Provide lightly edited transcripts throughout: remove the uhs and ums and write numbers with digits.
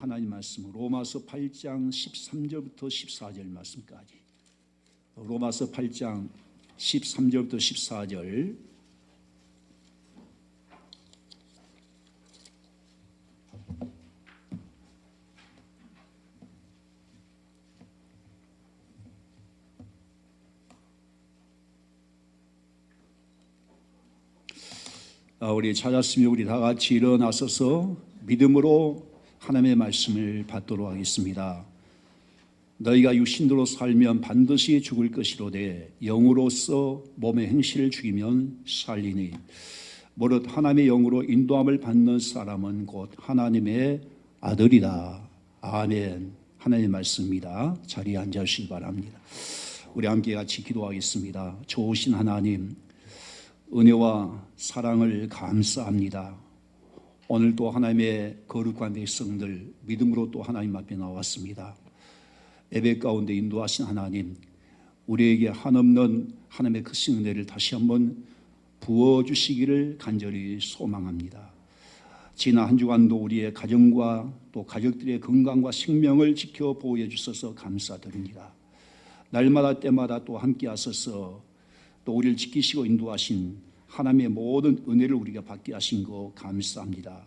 하나님 말씀 로마서 8장 13절부터 14절 말씀까지. 로마서 8장 13절부터 14절. 우리 찾았으면 우리 다 같이 일어나서서 믿음으로 하나님의 말씀을 받도록 하겠습니다. 너희가 육신으로 살면 반드시 죽을 것이로되 영으로서 몸의 행실을 죽이면 살리니 무릇 하나님의 영으로 인도함을 받는 사람은 곧 하나님의 아들이다. 아멘. 하나님의 말씀입니다. 자리에 앉으시기 바랍니다. 우리 함께 같이 기도하겠습니다. 좋으신 하나님, 은혜와 사랑을 감사합니다. 오늘도 하나님의 거룩한 백성들 믿음으로 또 하나님 앞에 나왔습니다. 예배 가운데 인도하신 하나님, 우리에게 한없는 하나님의 크신 은혜를 다시 한번 부어주시기를 간절히 소망합니다. 지난 한 주간도 우리의 가정과 또 가족들의 건강과 생명을 지켜 보호해 주셔서 감사드립니다. 날마다 때마다 또 함께 하셔서 또 우리를 지키시고 인도하신 하나님의 모든 은혜를 우리가 받게 하신 거 감사합니다.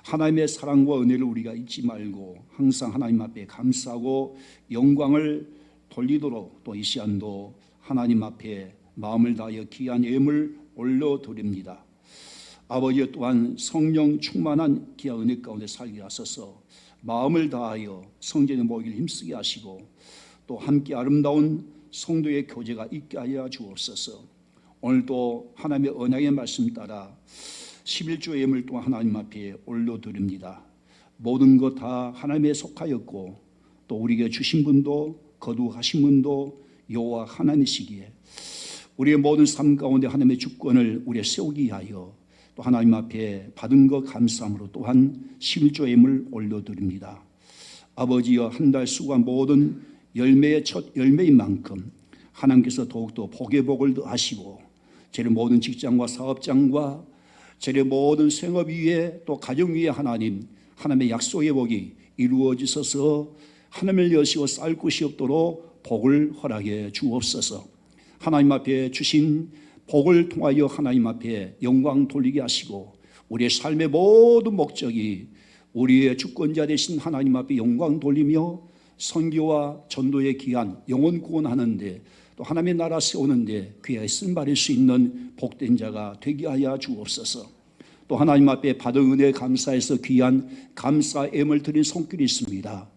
하나님의 사랑과 은혜를 우리가 잊지 말고 항상 하나님 앞에 감사하고 영광을 돌리도록 또 이 시간도 하나님 앞에 마음을 다하여 귀한 예물 올려드립니다. 아버지 또한 성령 충만한 귀한 은혜 가운데 살게 하셔서 마음을 다하여 성전에 모이기를 힘쓰게 하시고 또 함께 아름다운 성도의 교제가 있게 하여 주옵소서. 오늘도 하나님의 언약의 말씀 따라 11조 예물 또한 하나님 앞에 올려드립니다. 모든 것 다 하나님에 속하였고 또 우리에게 주신 분도 거두하신 분도 여호와 하나님이시기에 우리의 모든 삶 가운데 하나님의 주권을 우리에 세우기 위하여 또 하나님 앞에 받은 것 감사함으로 또한 11조 예물 올려드립니다. 아버지여, 한 달 수고한 모든 열매의 첫 열매인 만큼 하나님께서 더욱더 복의 복을 더하시고 저의 모든 직장과 사업장과 저의 모든 생업 위에 또 가정 위에 하나님의 약속의 복이 이루어지셔서 하늘을 여시고 쌀 곳이 없도록 복을 허락해 주옵소서. 하나님 앞에 주신 복을 통하여 하나님 앞에 영광 돌리게 하시고 우리의 삶의 모든 목적이 우리의 주권자 되신 하나님 앞에 영광 돌리며 선교와 전도의 귀한 영혼 구원하는데 또 하나님의 나라 세우는데 귀하게 쓴바릴 수 있는 복된 자가 되게 하여 주옵소서. 또 하나님 앞에 받은 은혜에 감사해서 귀한 감사 예물 드린 손길이 있습니다.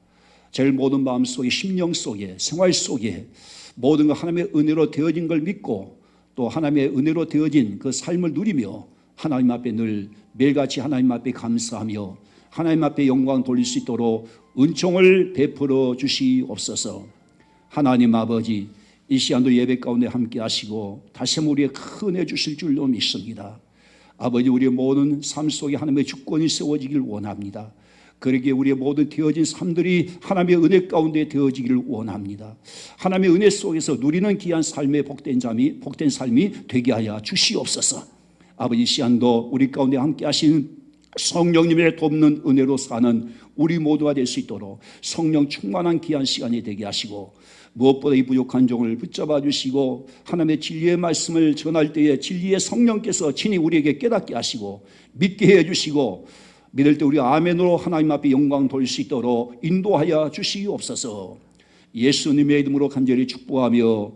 제일 모든 마음속에 심령 속에 생활 속에 모든 것 하나님의 은혜로 되어진 걸 믿고 또 하나님의 은혜로 되어진 그 삶을 누리며 하나님 앞에 늘 매일같이 하나님 앞에 감사하며 하나님 앞에 영광 돌릴 수 있도록 은총을 베풀어 주시옵소서. 하나님 아버지, 이 시간도 예배 가운데 함께 하시고 다시 한번 우리에게 큰 은혜 주실 줄로 믿습니다. 아버지, 우리의 모든 삶 속에 하나님의 주권이 세워지길 원합니다. 그러기에 우리의 모든 되어진 삶들이 하나님의 은혜 가운데 되어지기를 원합니다. 하나님의 은혜 속에서 누리는 귀한 삶의 복된 삶이 되게 하여 주시옵소서. 아버지, 이 시간도 우리 가운데 함께 하신 성령님의 돕는 은혜로 사는 우리 모두가 될 수 있도록 성령 충만한 귀한 시간이 되게 하시고 무엇보다 이 부족한 종을 붙잡아 주시고 하나님의 진리의 말씀을 전할 때에 진리의 성령께서 친히 우리에게 깨닫게 하시고 믿게 해주시고 믿을 때 우리 아멘으로 하나님 앞에 영광 돌릴 수 있도록 인도하여 주시옵소서. 예수님의 이름으로 간절히 축복하며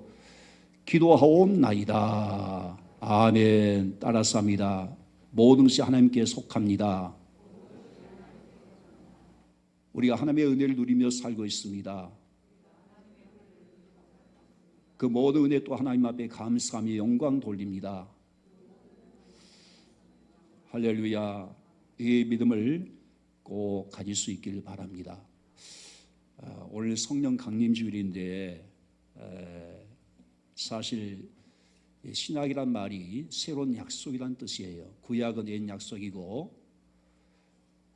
기도하옵나이다. 아멘. 따라서 합니다. 모든 것이 하나님께 속합니다. 우리가 하나님의 은혜를 누리며 살고 있습니다. 그 모든 은혜 또 하나님 앞에 감사하며 영광 돌립니다. 할렐루야. 이 믿음을 꼭 가질 수 있기를 바랍니다. 오늘 성령 강림주일인데 사실 신약이란 말이 새로운 약속이란 뜻이에요. 구약은 옛 약속이고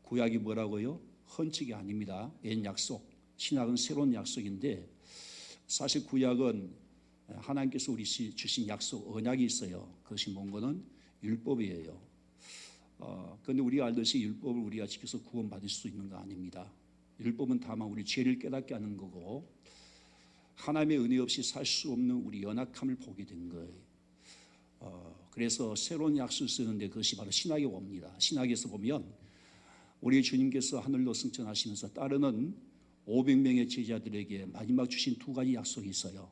구약이 뭐라고요? 헌책이 아닙니다. 옛 약속. 신약은 새로운 약속인데 사실 구약은 하나님께서 우리 주신 약속 언약이 있어요. 그것이 뭔가는 율법이에요. 그런데 우리가 알듯이 율법을 우리가 지켜서 구원받을 수 있는 거 아닙니다. 율법은 다만 우리 죄를 깨닫게 하는 거고 하나님의 은혜 없이 살 수 없는 우리 연약함을 보게 된 거예요. 그래서 새로운 약속을 쓰는데 그것이 바로 신학의 원입니다. 신학에서 보면 우리 주님께서 하늘로 승천하시면서 따르는 500명의 제자들에게 마지막 주신 두 가지 약속이 있어요.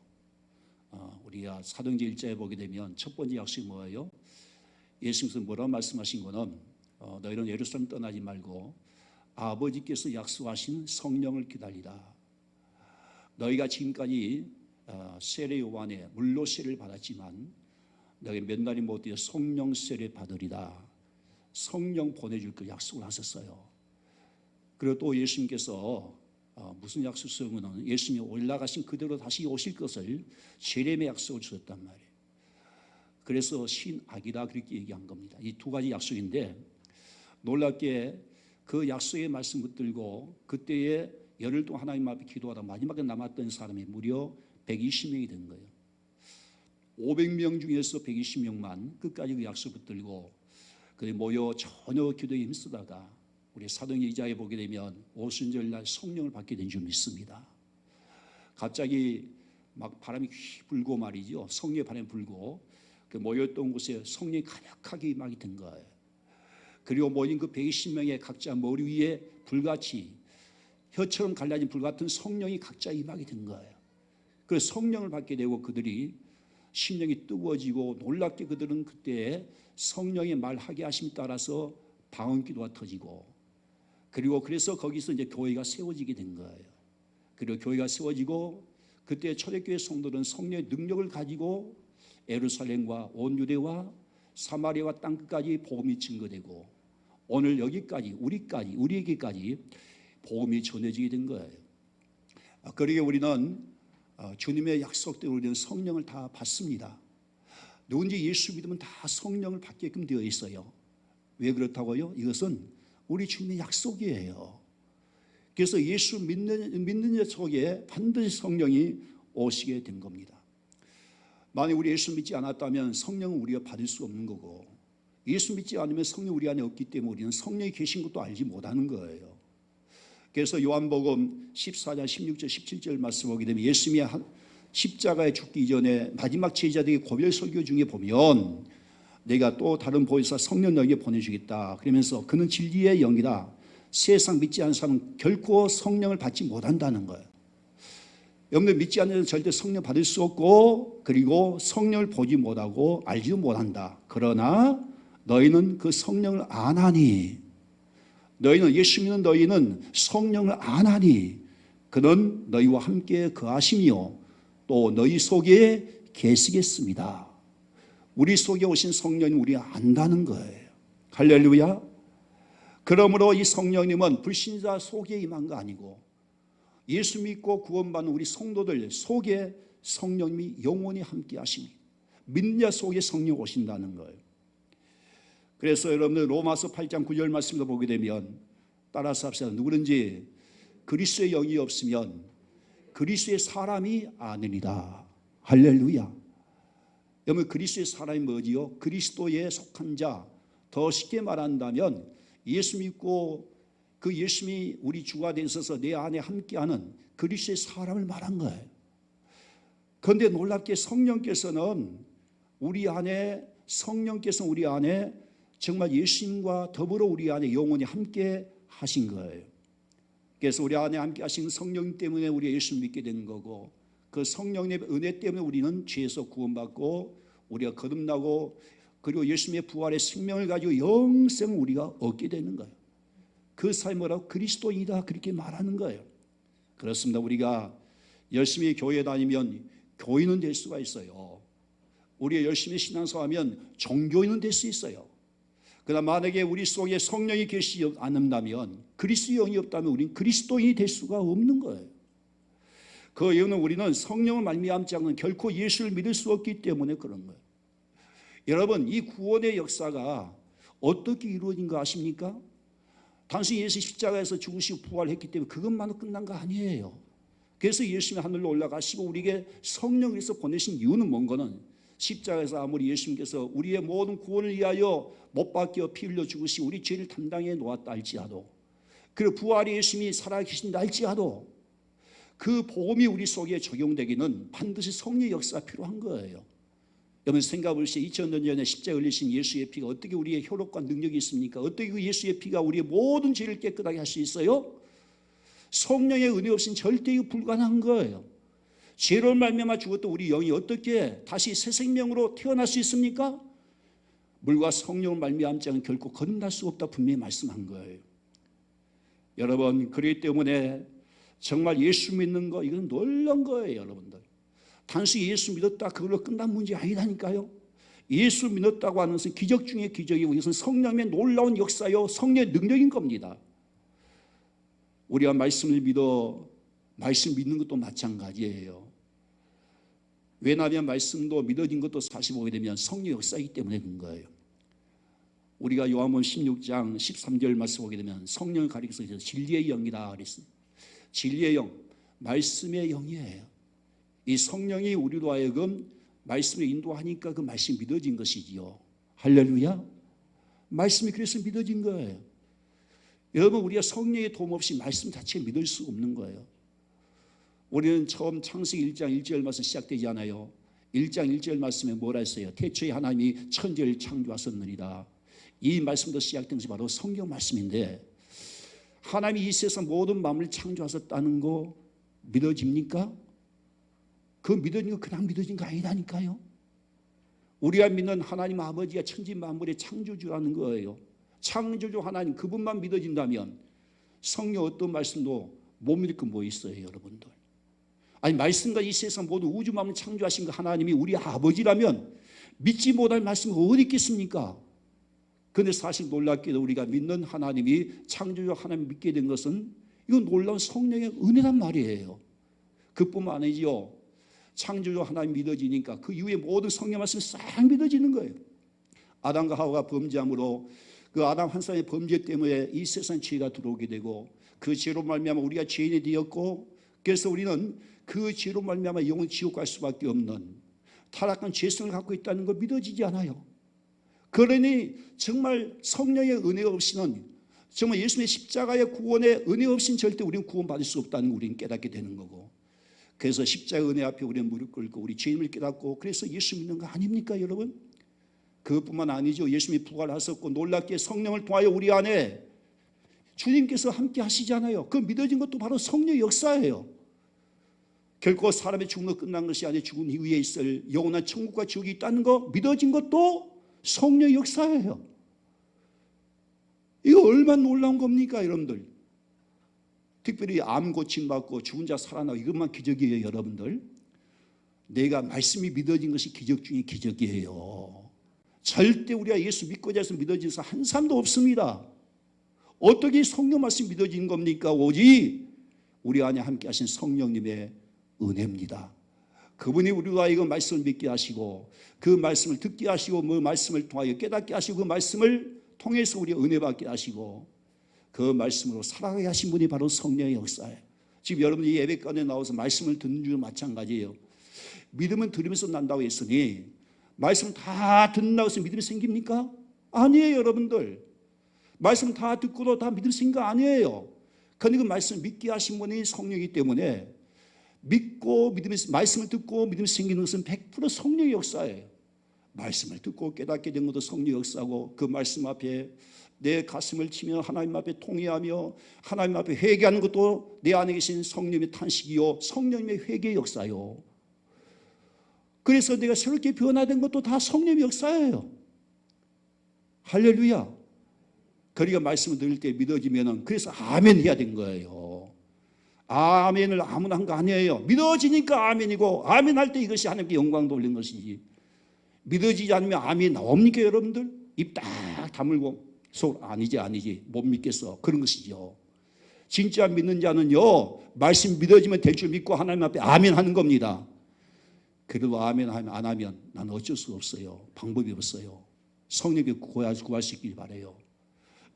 우리가 사도행전 1장에 보게 되면 첫 번째 약속이 뭐예요? 예수님께서 뭐라고 말씀하신 거는 너희는 예루살렘 떠나지 말고 아버지께서 약속하신 성령을 기다리라. 너희가 지금까지 세례 요한의 물로 세례를 받았지만 너희 몇 날이 못 되어 성령 세례 받으리라. 성령 보내줄 그 약속을 하셨어요. 그리고 또 예수님께서 무슨 약속 쓰면은 예수님이 올라가신 그대로 다시 오실 것을 제렘의 약속을 주셨단 말이에요. 그래서 신약이다 그렇게 얘기한 겁니다. 이 두 가지 약속인데 놀랍게 그 약속의 말씀 붙들고 그때에 열흘 동안 하나님 앞에 기도하다 마지막에 남았던 사람이 무려 120명이 된 거예요. 500명 중에서 120명만 끝까지 그 약속 붙들고 그래 모여 전혀 기도에 힘쓰다가 우리 사도행전 2장에 보게 되면 오순절 날 성령을 받게 된 줄 믿습니다. 갑자기 막 바람이 휘 불고 말이죠. 성령의 바람이 불고 그 모였던 곳에 성령이 가득하게 임하게 된 거예요. 그리고 모인 그 120명의 각자 머리 위에 불같이 혀처럼 갈라진 불같은 성령이 각자 임하게 된 거예요. 그래서 성령을 받게 되고 그들이 심령이 뜨거워지고 놀랍게 그들은 그때 성령의 말하게 하심에 따라서 방언기도가 터지고 그리고 그래서 거기서 이제 교회가 세워지게 된 거예요. 그리고 교회가 세워지고 그때 초대교회 성도들은 성령의 능력을 가지고 예루살렘과 온 유대와 사마리아와 땅끝까지 복음이 증거되고 오늘 여기까지 우리에게까지 복음이 전해지게 된 거예요. 그러게 우리는 주님의 약속대로 우리는 성령을 다 받습니다. 누군지 예수 믿으면 다 성령을 받게끔 되어 있어요. 왜 그렇다고요? 이것은 우리 주님의 약속이에요. 그래서 예수 믿는 자 속에 반드시 성령이 오시게 된 겁니다. 만약 우리 예수 믿지 않았다면 성령은 우리가 받을 수 없는 거고 예수 믿지 않으면 성령 우리 안에 없기 때문에 우리는 성령이 계신 것도 알지 못하는 거예요. 그래서 요한복음 14장 16절 17절 말씀 보게 되면 예수님이 십자가에 죽기 이전에 마지막 제자들에게 고별 설교 중에 보면 내가 또 다른 보혜사 성령 너에게 보내주겠다 그러면서 그는 진리의 영이다. 세상 믿지 않는 사람은 결코 성령을 받지 못한다는 거예요. 여러분들 믿지 않는 자는 절대 성령 받을 수 없고 그리고 성령을 보지 못하고 알지도 못한다. 그러나 너희는 그 성령을 아나니 너희는 예수 믿는 너희는 성령을 아나니 그는 너희와 함께 거하시며 또 너희 속에 계시겠습니다. 우리 속에 오신 성령님 우리 안다는 거예요. 할렐루야. 그러므로 이 성령님은 불신자 속에 임한 거 아니고 예수 믿고 구원받는 우리 성도들 속에 성령님이 영원히 함께 하십니다. 믿는 자 속에 성령 오신다는 거예요. 그래서 여러분들 로마서 8장 9절 말씀도 보게 되면 따라서 합시다. 누구든지 그리스도의 영이 없으면 그리스도의 사람이 아니니라. 할렐루야. 여러분 그리스도의 사람이 뭐지요? 그리스도에 속한 자. 더 쉽게 말한다면 예수 믿고 그 예수님이 우리 주가 되셔서 내 안에 함께하는 그리스도의 사람을 말한 거예요. 그런데 놀랍게 성령께서는 우리 안에 정말 예수님과 더불어 우리 안에 영원히 함께 하신 거예요. 그래서 우리 안에 함께 하신 성령 때문에 우리가 예수 믿게 된 거고 그 성령의 은혜 때문에 우리는 죄에서 구원받고 우리가 거듭나고 그리고 예수님의 부활의 생명을 가지고 영생을 우리가 얻게 되는 거예요. 그 사람이 뭐라고? 그리스도인이다 그렇게 말하는 거예요. 그렇습니다. 우리가 열심히 교회 다니면 교인은 될 수가 있어요. 우리가 열심히 신앙생활하면 종교인은 될 수 있어요. 그러나 만약에 우리 속에 성령이 계시지 않는다면 그리스도의 영이 없다면 우리는 그리스도인이 될 수가 없는 거예요. 그 이유는 우리는 성령을 말미암지 않는 결코 예수를 믿을 수 없기 때문에 그런 거예요. 여러분 이 구원의 역사가 어떻게 이루어진 거 아십니까? 단순히 예수 십자가에서 죽으시고 부활했기 때문에 그것만으로 끝난 거 아니에요. 그래서 예수님이 하늘로 올라가시고 우리에게 성령에서 보내신 이유는 뭔가는 십자가에서 아무리 예수님께서 우리의 모든 구원을 위하여 못 박혀 피 흘려 죽으시 우리 죄를 담당해 놓았다 할지라도, 그리고 부활의 예수님이 살아계신다 할지라도 그 복음이 우리 속에 적용되기는 반드시 성령의 역사가 필요한 거예요. 여러분 생각해보시죠. 2000년 전에 십자가에 흘리신 예수의 피가 어떻게 우리의 효력과 능력이 있습니까? 어떻게 그 예수의 피가 우리의 모든 죄를 깨끗하게 할 수 있어요? 성령의 은혜 없이는 절대 불가능한 거예요. 죄로 말미암아 죽었던 우리 영이 어떻게 다시 새 생명으로 태어날 수 있습니까? 물과 성령을 말미암지 않으면 결코 거듭날 수 없다 분명히 말씀한 거예요. 여러분 그렇기 때문에 정말 예수 믿는 거 이건 놀라운 거예요. 여러분들 단순히 예수 믿었다 그걸로 끝난 문제 아니라니까요. 예수 믿었다고 하는 것은 기적 중에 기적이고 이것은 성령의 놀라운 역사요 성령의 능력인 겁니다. 우리가 말씀을 믿는 것도 마찬가지예요. 왜냐하면 말씀도 믿어진 것도 사실 보게 되면 성령 역사이기 때문에 그런 거예요. 우리가 요한복음 16장 13절 말씀 보게 되면 성령을 가리켜서 진리의 영이다 그랬습니다. 진리의 영, 말씀의 영이에요. 이 성령이 우리로 하여금 말씀을 인도하니까 그 말씀이 믿어진 것이지요. 할렐루야. 말씀이 그래서 믿어진 거예요. 여러분 우리가 성령의 도움 없이 말씀 자체를 믿을 수 없는 거예요. 우리는 처음 창세기 1장 1절 말씀 시작되지 않아요. 1장 1절 말씀에 뭐라 했어요? 태초에 하나님이 천지를 창조하셨느니라. 이 말씀도 시작된 것이 바로 성경 말씀인데 하나님이 이 세상 모든 만물을 창조하셨다는 거 믿어집니까? 그 믿어진 거 그냥 믿어진 거 아니라니까요. 우리가 믿는 하나님 아버지가 천지 만물의 창조주라는 거예요. 창조주 하나님 그분만 믿어진다면 성경 어떤 말씀도 못 믿을 거 뭐 있어요 여러분들. 아니 말씀과 이 세상 모든 우주 만물 창조하신 그 하나님이 우리 아버지라면 믿지 못할 말씀이 어디 있겠습니까? 그런데 사실 놀랍게도 우리가 믿는 하나님이 창조주 하나님 믿게 된 것은 이건 놀라운 성령의 은혜란 말이에요. 그뿐만 아니죠. 창조주 하나님 믿어지니까 그 이후에 모든 성령 말씀이 싹 믿어지는 거예요. 아담과 하와가 범죄함으로 그 아담 한 사람의 범죄 때문에 이 세상 죄가 들어오게 되고 그 죄로 말미암아 우리가 죄인이 되었고 그래서 우리는 그 죄로 말미암아 영원 지옥 갈 수밖에 없는 타락한 죄성을 갖고 있다는 거 믿어지지 않아요. 그러니 정말 성령의 은혜 없이는 정말 예수님의 십자가의 구원의 은혜 없이는 절대 우리는 구원받을 수 없다는 걸 우리는 깨닫게 되는 거고 그래서 십자가의 은혜 앞에 우리는 무릎 꿇고 우리 죄임을 깨닫고 그래서 예수 믿는 거 아닙니까 여러분? 그것뿐만 아니죠. 예수님이 부활하셨고 놀랍게 성령을 통하여 우리 안에 주님께서 함께 하시잖아요. 그 믿어진 것도 바로 성령의 역사예요. 결코 사람의 죽은 거 끝난 것이 아니라 죽은 이후에 있을 영원한 천국과 지옥이 있다는 거 믿어진 것도 성령의 역사예요. 이거 얼마나 놀라운 겁니까 여러분들. 특별히 암 고침받고 죽은 자 살아나고 이것만 기적이에요 여러분들. 내가 말씀이 믿어진 것이 기적 중에 기적이에요. 절대 우리가 예수 믿고자 해서 믿어진 사 한 사람도 없습니다. 어떻게 성령 말씀이 믿어진 겁니까? 오직 우리 안에 함께 하신 성령님의 은혜입니다. 그분이 우리와 이거 말씀을 믿게 하시고 그 말씀을 듣게 하시고 그 말씀을 통하여 깨닫게 하시고 그 말씀을 통해서 우리 은혜 받게 하시고 그 말씀으로 살아가게 하신 분이 바로 성령의 역사예요. 지금 여러분이 예배관에 나와서 말씀을 듣는 줄 마찬가지예요. 믿음은 들으면서 난다고 했으니 말씀 다 듣는다고 해서 믿음이 생깁니까? 아니에요 여러분들. 말씀 다 듣고도 다 믿음이 생긴 거 아니에요. 그런데 그 말씀을 믿게 하신 분이 성령이기 때문에 믿고 믿음이 말씀을 듣고 믿음이 생기는 것은 100% 성령의 역사예요. 말씀을 듣고 깨닫게 된 것도 성령의 역사고 그 말씀 앞에 내 가슴을 치며 하나님 앞에 통회하며 하나님 앞에 회개하는 것도 내 안에 계신 성령의 탄식이요 성령님의 회개의 역사요. 그래서 내가 새롭게 변화된 것도 다 성령의 역사예요. 할렐루야. 그러니까 말씀을 들을 때 믿어지면은 그래서 아멘 해야 된 거예요. 아멘을 아무나 한 거 아니에요. 믿어지니까 아멘이고 아멘 할 때 이것이 하나님께 영광 돌리는 것이지. 믿어지지 않으면 아멘 나옵니까 여러분들? 입 딱 다물고 속 아니지 못 믿겠어. 그런 것이죠. 진짜 믿는 자는요 말씀 믿어지면 될 줄 믿고 하나님 앞에 아멘 하는 겁니다. 그래도 아멘 안 하면 나는 어쩔 수 없어요. 방법이 없어요. 성령님께 구할 수 있길 바라요.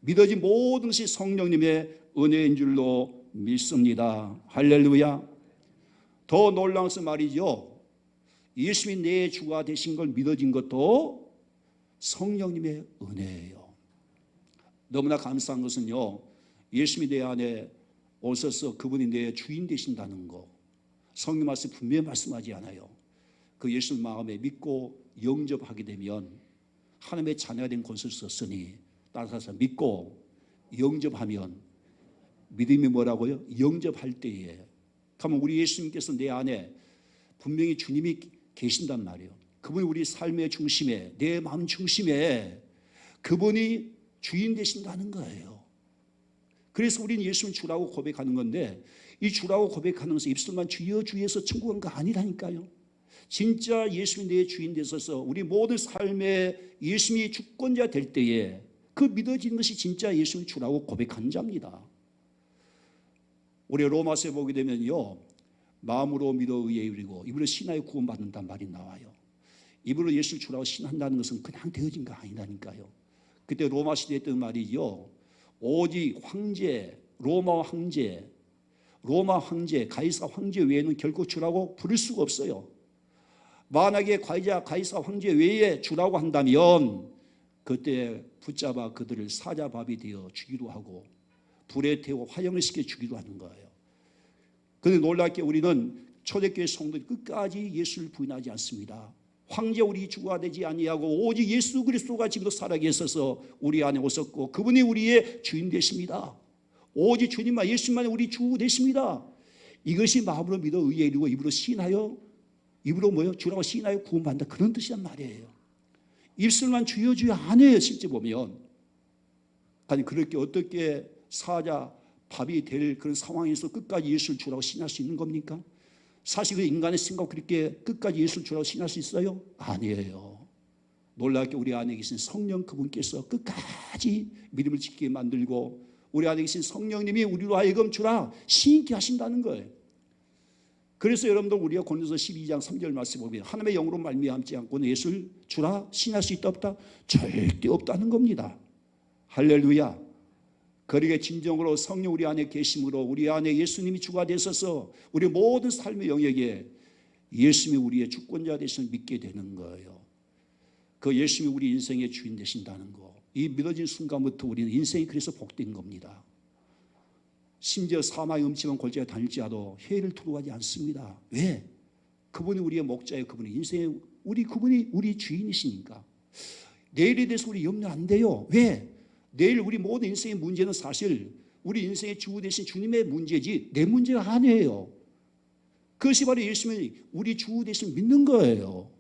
믿어진 모든 것이 성령님의 은혜인 줄로 믿습니다. 할렐루야. 더 놀라운 것은 말이죠. 예수님이 내 주가 되신 걸 믿어진 것도 성령님의 은혜예요. 너무나 감사한 것은요, 예수님이 내 안에 오셔서 그분이 내 주인 되신다는 거, 성령 말씀 분명히 말씀하지 않아요. 그 예수를 마음에 믿고 영접하게 되면 하나님의 자녀가 된 것을 썼으니, 따라서 믿고 영접하면, 믿음이 뭐라고요? 영접할 때에 그러면 우리 예수님께서 내 안에 분명히 주님이 계신단 말이에요. 그분이 우리 삶의 중심에, 내 마음 중심에 그분이 주인 되신다는 거예요. 그래서 우리는 예수님 주라고 고백하는 건데, 이 주라고 고백하는 것은 입술만 주여 주여서 천국 간 거 아니라니까요. 진짜 예수님이 내 주인 되셔서 우리 모든 삶에 예수님이 주권자 될 때에 그 믿어지는 것이 진짜 예수님 주라고 고백하는 자입니다. 우리 로마서에 보게 되면요, 마음으로 믿어 의에 이르고 입으로 신하여 구원받는다는 말이 나와요. 입으로 예수를 주라고 신한다는 것은 그냥 되어진 거 아니라니까요. 그때 로마 시대에 했던 말이죠. 오직 황제, 로마 황제, 가이사 황제 외에는 결코 주라고 부를 수가 없어요. 만약에 가이사 황제 외에 주라고 한다면 그때 붙잡아 그들을 사자밥이 되어 주기로 하고 불에 태워 화형을 시켜 주기로 하는 거예요. 그런데 놀랍게 우리는 초대교회 성도들이 끝까지 예수를 부인하지 않습니다. 황제 우리 주가 되지 아니하고 오직 예수 그리스도가 지금도 살아계셔서 우리 안에 오셨고 그분이 우리의 주인 되십니다. 오직 주님만 예수님만 우리 주 되십니다. 이것이 마음으로 믿어 의에 이르고 입으로 시인하여, 입으로 뭐요? 주라고 시인하여 구원받는다, 그런 뜻이란 말이에요. 입술만 주여 주여 안 해요. 실제 보면. 아니 그렇게 어떻게 사자 밥이 될 그런 상황에서 끝까지 예수를 주라고 신할 수 있는 겁니까? 사실 그 인간의 생각 그렇게 끝까지 예수를 주라고 신할 수 있어요? 아니에요. 놀랍게 우리 안에 계신 성령 그분께서 끝까지 믿음을 지키게 만들고 우리 안에 계신 성령님이 우리로 하여금 주라 신게 하신다는 거예요. 그래서 여러분들 우리가 고린도서 12장 3절 말씀 보면 하나님의 영으로 말미암지 않고는 예수를 주라 신할 수 있다 없다? 절대 없다는 겁니다. 할렐루야. 그러게 진정으로 성령 우리 안에 계심으로 우리 안에 예수님이 주가 되셔서 우리 모든 삶의 영역에 예수님이 우리의 주권자 되심을 믿게 되는 거예요. 그 예수님이 우리 인생의 주인 되신다는 거, 이 믿어진 순간부터 우리는 인생이 그래서 복된 겁니다. 심지어 사망의 음침한 골짜기에 다닐지라도 회의를 두려워하지 않습니다. 왜? 그분이 우리의 목자예요. 그분이 인생의 그분이 우리 주인이시니까. 내일에 대해서 우리 염려 안 돼요. 왜? 내일 우리 모든 인생의 문제는 사실 우리 인생의 주 되신 주님의 문제지 내 문제가 아니에요. 그것이 바로 예수님이 우리 주 되신 믿는 거예요.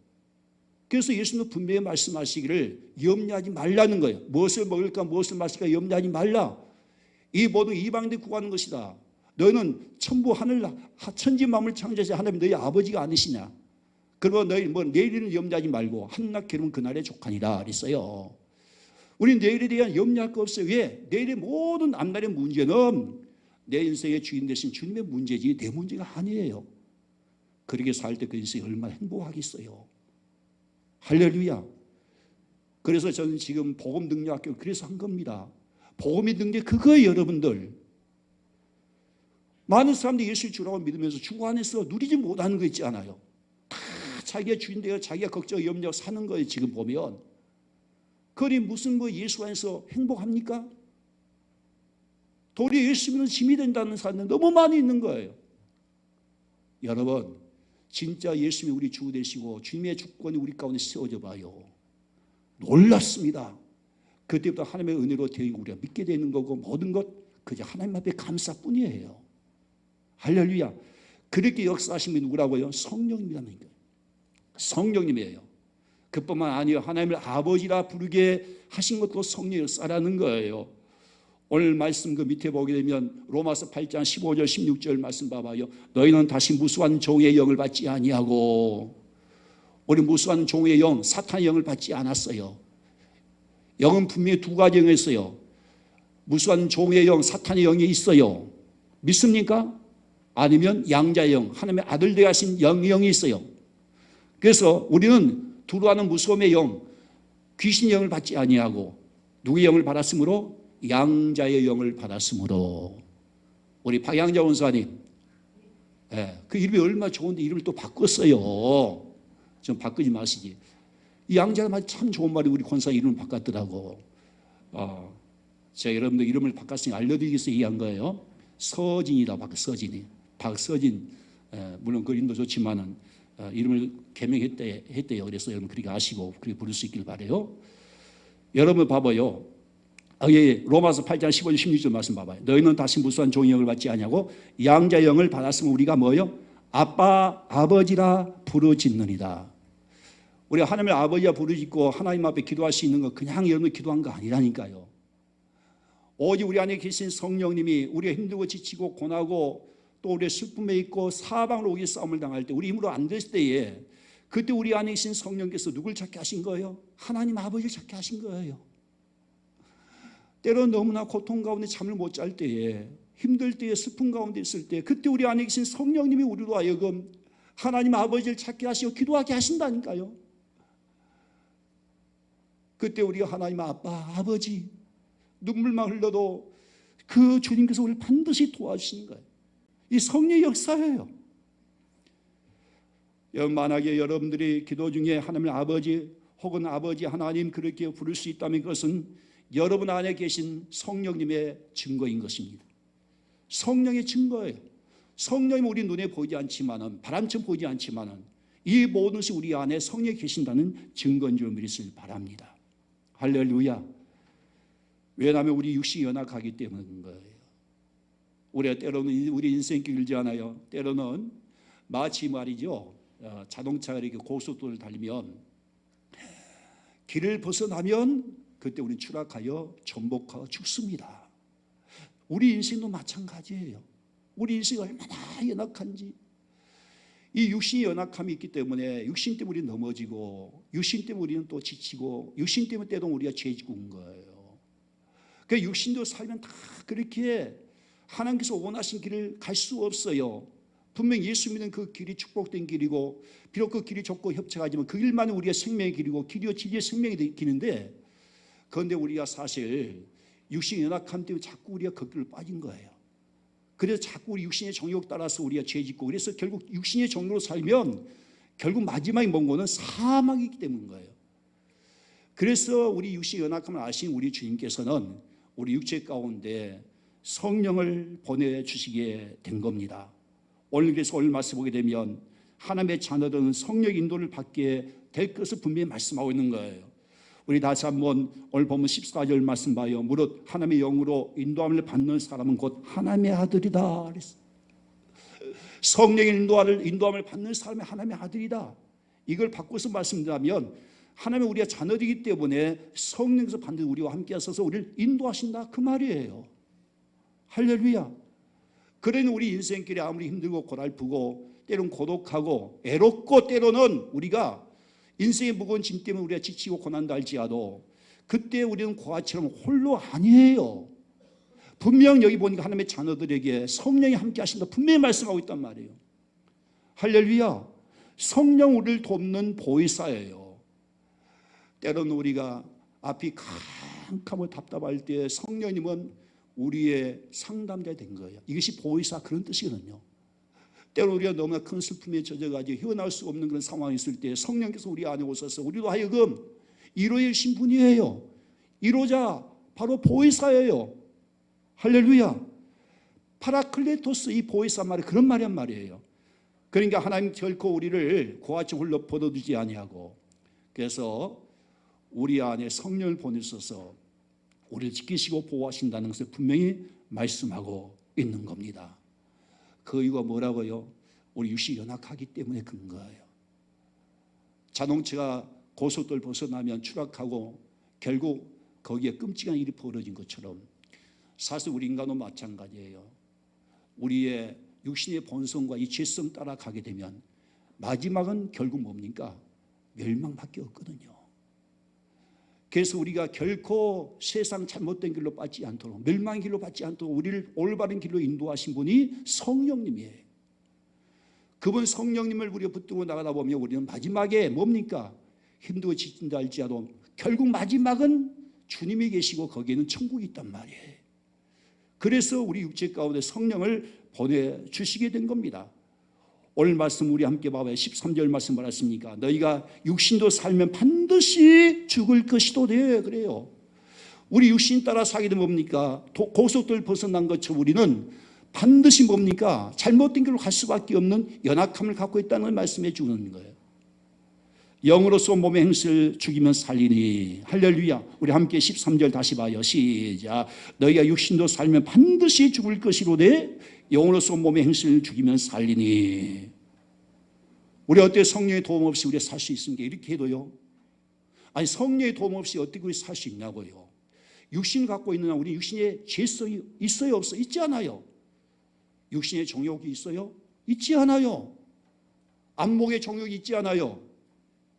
그래서 예수님은 분명히 말씀하시기를 염려하지 말라는 거예요. 무엇을 먹을까 무엇을 마실까 염려하지 말라. 이 모든 이방인들이 구하는 것이다. 너희는 천부 하늘 천지 만물 창조하신 하나님 너희 아버지가 아니시냐. 그러면 너희 내일은 염려하지 말고 한낱 괴로운 그날에 족하니라 그랬어요. 우리는 내일에 대한 염려할 거 없어요. 왜? 내일의 모든 앞날의 문제는 내 인생의 주인 되신 주님의 문제지 내 문제가 아니에요. 그렇게 살 때 그 인생이 얼마나 행복하겠어요. 할렐루야. 그래서 저는 지금 복음 능력학교 그래서 한 겁니다. 복음의 능력 그거예요. 여러분들 많은 사람들이 예수를 주라고 믿으면서 주 안에서 누리지 못하는 거 있지 않아요. 다 자기가 주인 되어 자기가 걱정 염려 사는 거예요. 지금 보면 그리 무슨 예수 안에서 행복합니까? 도리어 예수 믿는 짐이 된다는 사람은 너무 많이 있는 거예요. 여러분 진짜 예수님이 우리 주 되시고 주님의 주권이 우리 가운데 세워져 봐요. 놀랍습니다. 그때부터 하나님의 은혜로 되어 우리가 믿게 되는 거고 모든 것 그저 하나님 앞에 감사뿐이에요. 할렐루야. 그렇게 역사하신 분이 누구라고요? 성령님이라는 거예요. 성령님이에요. 그뿐만 아니에요. 하나님을 아버지라 부르게 하신 것도 성령의 역사라는 거예요. 오늘 말씀 그 밑에 보게 되면 로마서 8장 15절 16절 말씀 봐봐요. 너희는 다시 무수한 종의 영을 받지 아니하고, 우리 무수한 종의 영 사탄의 영을 받지 않았어요. 영은 분명히 두 가지 영이 있어요. 무수한 종의 영 사탄의 영이 있어요. 믿습니까? 아니면 양자의 영 하나님의 아들 되하신 영이 있어요. 그래서 우리는 두루하는 무서움의 영 귀신의 영을 받지 아니하고 누구의 영을 받았으므로? 양자의 영을 받았으므로. 우리 박양자 원사님 그 이름이 얼마나 좋은데 이름을 또 바꿨어요. 좀 바꾸지 마시기. 이 양자가 말 참 좋은 말이 우리 권사 이름을 바꿨더라고. 제가 여러분들 이름을 바꿨으니 알려드리기 위해서 얘기한 거예요. 서진이다, 박서진이. 박서진, 물론 그림도 좋지만은 이름을 개명했대요. 그래서 여러분 그렇게 아시고 그렇게 부를 수 있길 바래요. 여러분 봐봐요. 로마서 8장 15절 16절 말씀 봐봐요. 너희는 다시 무수한 종의 영을 받지 아니하고 양자의 영을 받았으면 우리가 뭐요? 아빠, 아버지라 부르짖느니라. 우리가 하나님을 아버지라 부르짖고 하나님 앞에 기도할 수 있는 거 그냥 여러분 기도한 거 아니라니까요. 오직 우리 안에 계신 성령님이 우리가 힘들고 지치고 고나고 또 우리의 슬픔에 있고 사방으로 우리의 싸움을 당할 때 우리 힘으로 안 될 때에 그때 우리 안에 계신 성령께서 누굴 찾게 하신 거예요? 하나님 아버지를 찾게 하신 거예요. 때로는 너무나 고통 가운데 잠을 못 잘 때에 힘들 때에 슬픔 가운데 있을 때 그때 우리 안에 계신 성령님이 우리로 하여금 하나님 아버지를 찾게 하시고 기도하게 하신다니까요. 그때 우리가 하나님 아빠 아버지 눈물만 흘려도 그 주님께서 우리를 반드시 도와주시는 거예요. 이 성령의 역사예요. 만약에 여러분들이 기도 중에 하나님 아버지 혹은 아버지 하나님 그렇게 부를 수 있다면 그것은 여러분 안에 계신 성령님의 증거인 것입니다. 성령의 증거예요. 성령이 우리 눈에 보이지 않지만은 바람처럼 보이지 않지만은 이 모든 것이 우리 안에 성령이 계신다는 증거인 줄 믿으시길 바랍니다. 할렐루야. 왜냐하면 우리 육신이 연약하기 때문인 거예요. 우리가 때로는 우리 인생 길지 않아요. 때로는 마치 말이죠. 자동차가 이렇게 고속도로를 달리면 길을 벗어나면 그때 우리는 추락하여 전복하여 죽습니다. 우리 인생도 마찬가지예요. 우리 인생이 얼마나 연약한지. 이 육신이 연약함이 있기 때문에 육신 때문에 우리는 넘어지고 육신 때문에 우리는 또 지치고 육신 때문에 때도 우리가 죄 짓고 온 거예요. 그 육신도 살면 다 그렇게 하나님께서 원하신 길을 갈 수 없어요. 분명 예수 믿는 그 길이 축복된 길이고 비록 그 길이 좁고 협착하지만 그 길만은 우리의 생명의 길이고 길이요 진리의 생명의 길인데 그런데 우리가 사실 육신이 연약함 때문에 자꾸 우리가 그 길로 빠진 거예요. 그래서 자꾸 우리 육신의 정욕 따라서 우리가 죄 짓고 그래서 결국 육신의 정욕으로 살면 결국 마지막에 먼 거는 사망이기 때문인 거예요. 그래서 우리 육신의 연약함을 아신 우리 주님께서는 우리 육체 가운데 성령을 보내주시게 된 겁니다. 오늘 그래서 오늘 말씀 보게 되면 하나님의 자녀들은 성령 인도를 받게 될 것을 분명히 말씀하고 있는 거예요. 우리 다시 한번 오늘 보면 14절 말씀 봐요. 무릇 하나님의 영으로 인도함을 받는 사람은 곧 하나님의 아들이다 그랬어요. 성령의 인도함을 받는 사람이 하나님의 아들이다. 이걸 바꿔서 말씀드리면 하나님은 우리가 자녀이기 때문에 성령께서 반드시 우리와 함께 하셔서 우리를 인도하신다 그 말이에요. 할렐루야. 그러니 우리 인생길이 아무리 힘들고 고달프고 때로는 고독하고 애롭고 때로는 우리가 인생의 무거운 짐 때문에 우리가 지치고 고난다 할지라도 그때 우리는 고아처럼 홀로 아니에요. 분명 여기 보니까 하나님의 자녀들에게 성령이 함께 하신다 분명히 말씀하고 있단 말이에요. 할렐루야. 성령 우리를 돕는 보혜사예요. 때로는 우리가 앞이 캄캄하고 답답할 때 성령님은 우리의 상담자가 된 거예요. 이것이 보혜사 그런 뜻이거든요. 때로 우리가 너무나 큰 슬픔에 젖어가지고 헤어나올 수 없는 그런 상황이 있을 때 성령께서 우리 안에 오셔서 우리도 하여금 위로의 신분이에요. 위로자 바로 보혜사예요. 할렐루야. 파라클레토스 이 보혜사 말이 그런 말이란 말이에요. 그러니까 하나님 결코 우리를 고아처럼 홀로 버려두지 아니하고 그래서 우리 안에 성령을 보내셔서 우리를 지키시고 보호하신다는 것을 분명히 말씀하고 있는 겁니다. 그 이유가 뭐라고요? 우리 육신이 연약하기 때문에 그런 거예요. 자동차가 고속도로를 벗어나면 추락하고 결국 거기에 끔찍한 일이 벌어진 것처럼 사실 우리 인간도 마찬가지예요. 우리의 육신의 본성과 이 죄성 따라 가게 되면 마지막은 결국 뭡니까? 멸망밖에 없거든요. 그래서 우리가 결코 세상 잘못된 길로 빠지지 않도록 멸망의 길로 빠지지 않도록 우리를 올바른 길로 인도하신 분이 성령님이에요. 그분 성령님을 우리가 붙들고 나가다 보면 우리는 마지막에 뭡니까? 힘들고 지친다 할지라도 결국 마지막은 주님이 계시고 거기에는 천국이 있단 말이에요. 그래서 우리 육체 가운데 성령을 보내주시게 된 겁니다. 오늘 말씀 우리 함께 봐봐요. 13절 말씀 말했습니까? 너희가 육신도 살면 반드시 죽을 것이도돼. 그래요. 우리 육신 따라 사게 되면 뭡니까? 고속도로를 벗어난 것처럼 우리는 반드시 뭡니까? 잘못된 길로 갈 수밖에 없는 연약함을 갖고 있다는 걸 말씀해 주는 거예요. 영으로서 몸의 행실을 죽이면 살리니. 할렐루야. 우리 함께 13절 다시 봐요. 시작. 너희가 육신도 살면 반드시 죽을 것이로되 영으로서 몸의 행실을 죽이면 살리니. 우리 어떻게 성령의 도움 없이 우리가 살 수 있습니까? 이렇게 해도요. 아니 성령의 도움 없이 어떻게 우리 살 수 있냐고요. 육신을 갖고 있는 우리 육신에 죄성이 있어요 없어? 있지 않아요. 육신의 정욕이 있어요? 있지 않아요. 안목의 정욕이 있지 않아요.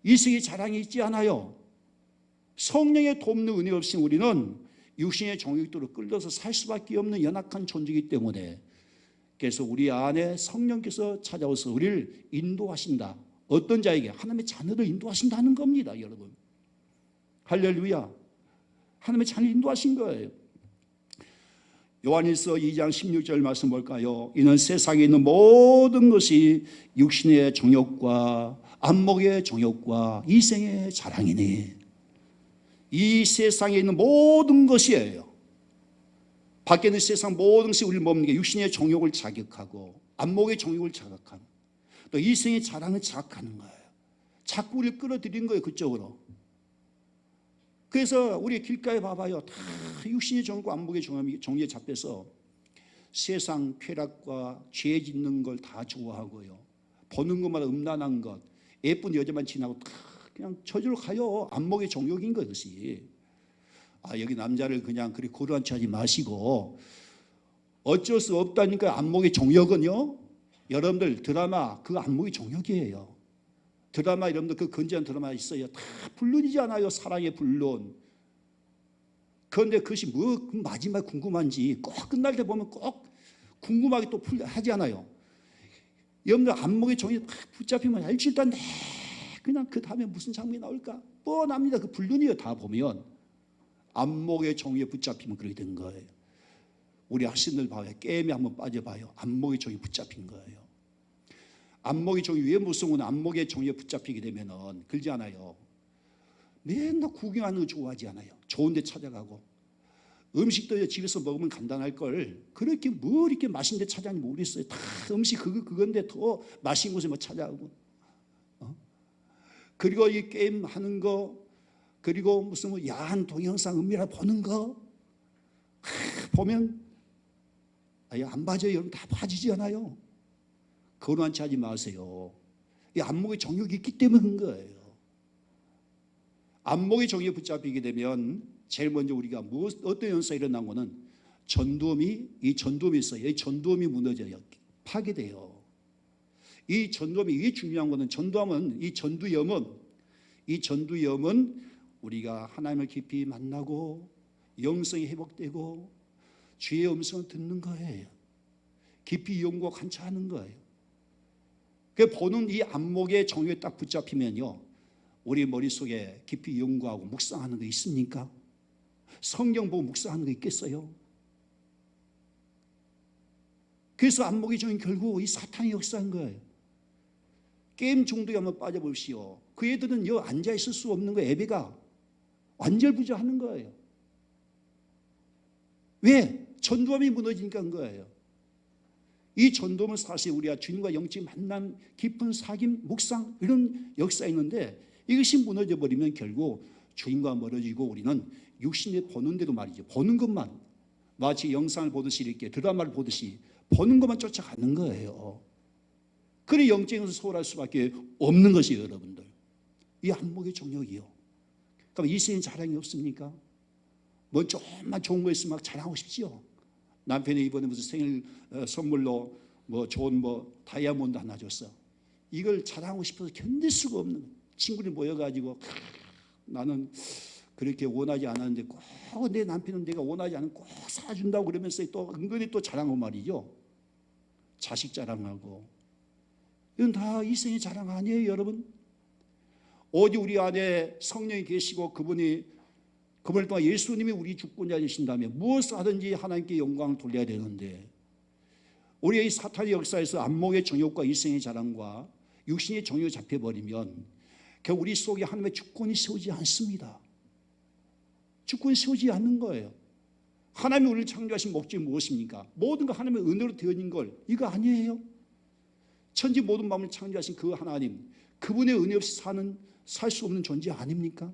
이성의 자랑이 있지 않아요. 성령의 돕는 은혜 없이 우리는 육신의 정욕으로 끌려서 살 수밖에 없는 연약한 존재이기 때문에, 그래서 우리 안에 성령께서 찾아와서 우리를 인도하신다. 어떤 자에게? 하나님의 자녀를 인도하신다는 겁니다, 여러분. 할렐루야. 하나님의 자녀를 인도하신 거예요. 요한일서 2장 16절 말씀 볼까요? 이는 세상에 있는 모든 것이 육신의 정욕과 안목의 정욕과 이생의 자랑이니. 이 세상에 있는 모든 것이에요. 밖에 있는 세상 모든 것이 우리를 뭡니까? 육신의 정욕을 자극하고 안목의 정욕을 자극하는, 또 이생의 자랑을 자극하는 거예요. 자꾸 우리를 끌어들이는 거예요, 그쪽으로. 그래서 우리 길가에 봐봐요. 다 육신의 정욕과 안목의 정욕에 잡혀서 세상 쾌락과 죄 짓는 걸 다 좋아하고요. 보는 것마다 음란한 것, 예쁜 여자만 지나고 다 그냥 저절로 가요. 안목의 정욕인 것이. 여기 남자를 그냥 그리 고루한 채 하지 마시고, 어쩔 수 없다니까. 안목의 정욕은요, 여러분들 드라마 그 안목의 정욕이에요. 드라마 여러분들 그 건재한 드라마 있어요. 다 불륜이지 않아요. 사랑의 불륜. 그런데 그것이 뭐 마지막에 궁금한지 꼭 끝날 때 보면 꼭 궁금하게 또 하지 않아요. 여러분들 안목의 정욕이 딱 붙잡히면 일주일단 그냥 그 다음에 무슨 장면이 나올까 뻔합니다. 그 불륜이에요. 다 보면 안목의 정욕에 붙잡히면 그렇게 된 거예요. 우리 학생들 봐요. 게임에 한번 빠져봐요. 안목의 정욕에 붙잡힌 거예요. 안목의 정욕이 왜 무서운? 안목의 정욕에 붙잡히게 되면은 그러지 않아요. 맨날 구경하는 거 좋아하지 않아요. 좋은 데 찾아가고, 음식도 집에서 먹으면 간단할 걸 그렇게 뭐 이렇게 맛있는 데 찾아가는지 모르겠어요. 다 음식 그건데 더 맛있는 곳에 뭐 찾아가고, 그리고 이 게임 하는 거, 그리고 무슨 뭐 야한 동영상 음미라 보는 거 보면 안 빠져요. 여러분 다 빠지지 않아요. 거루한 채 하지 마세요. 이 안목의 정욕이 있기 때문에 그런 거예요. 안목의 정욕에 붙잡히게 되면 제일 먼저 우리가 어떤 현상이 일어난 거는 전두음이 있어요. 이 전두음이 무너져요. 파괴돼요. 이 전두음이 왜 중요한 거는, 이 전두염은 우리가 하나님을 깊이 만나고 영성이 회복되고 주의 음성을 듣는 거예요. 깊이 연구하고 관찰하는 거예요. 그 보는 이 안목의 정욕에 딱 붙잡히면요, 우리 머릿속에 깊이 연구하고 묵상하는 거 있습니까? 성경 보고 묵상하는 거 있겠어요? 그래서 안목의 정욕이 결국 이 사탄이 역사한 거예요. 게임 중독에 한번 빠져보시오. 그 애들은 여 앉아 있을 수 없는 거예요. 예배가 완전부조하는 거예요. 왜? 전두함이 무너지니까 한 거예요. 이 전도는 사실 우리가 주님과 영적 만남, 깊은 사귐, 묵상 이런 역사가 있는데, 이것이 무너져 버리면 결국 주님과 멀어지고 우리는 육신에 보는데도 말이죠. 보는 것만, 마치 영상을 보듯이 이렇게 드라마를 보듯이 보는 것만 쫓아가는 거예요. 그래 영적에서 소홀할 수밖에 없는 것이에요, 여러분들. 이 안목의 정욕이요. 그럼 이세인 자랑이 없습니까? 뭐 조금만 좋은 거 있으면 막 자랑하고 싶지요. 남편이 이번에 무슨 생일 선물로 뭐 좋은 뭐 다이아몬드 하나 줬어. 이걸 자랑하고 싶어서 견딜 수가 없는 거예요. 친구들이 모여가지고 나는 그렇게 원하지 않았는데 꼭 내 남편은 내가 원하지 않으면 꼭 사준다고 그러면서 또 은근히 또 자랑하고 말이죠. 자식 자랑하고. 이건 다 이생의 자랑 아니에요, 여러분? 오직 우리 안에 성령이 계시고 그분을 통해 예수님이 우리 주권자 되신다면 무엇을 하든지 하나님께 영광을 돌려야 되는데, 우리의 이 사탄의 역사에서 안목의 정욕과 일생의 자랑과 육신의 정욕이 잡혀버리면 결국 우리 속에 하나님의 주권이 세우지 않습니다. 주권이 세우지 않는 거예요. 하나님이 우리를 창조하신 목적이 무엇입니까? 모든 거 하나님의 은혜로 되어진 걸 이거 아니에요? 천지 모든 마음을 창조하신 그 하나님, 그분의 은혜 없이 살 수 없는 존재 아닙니까?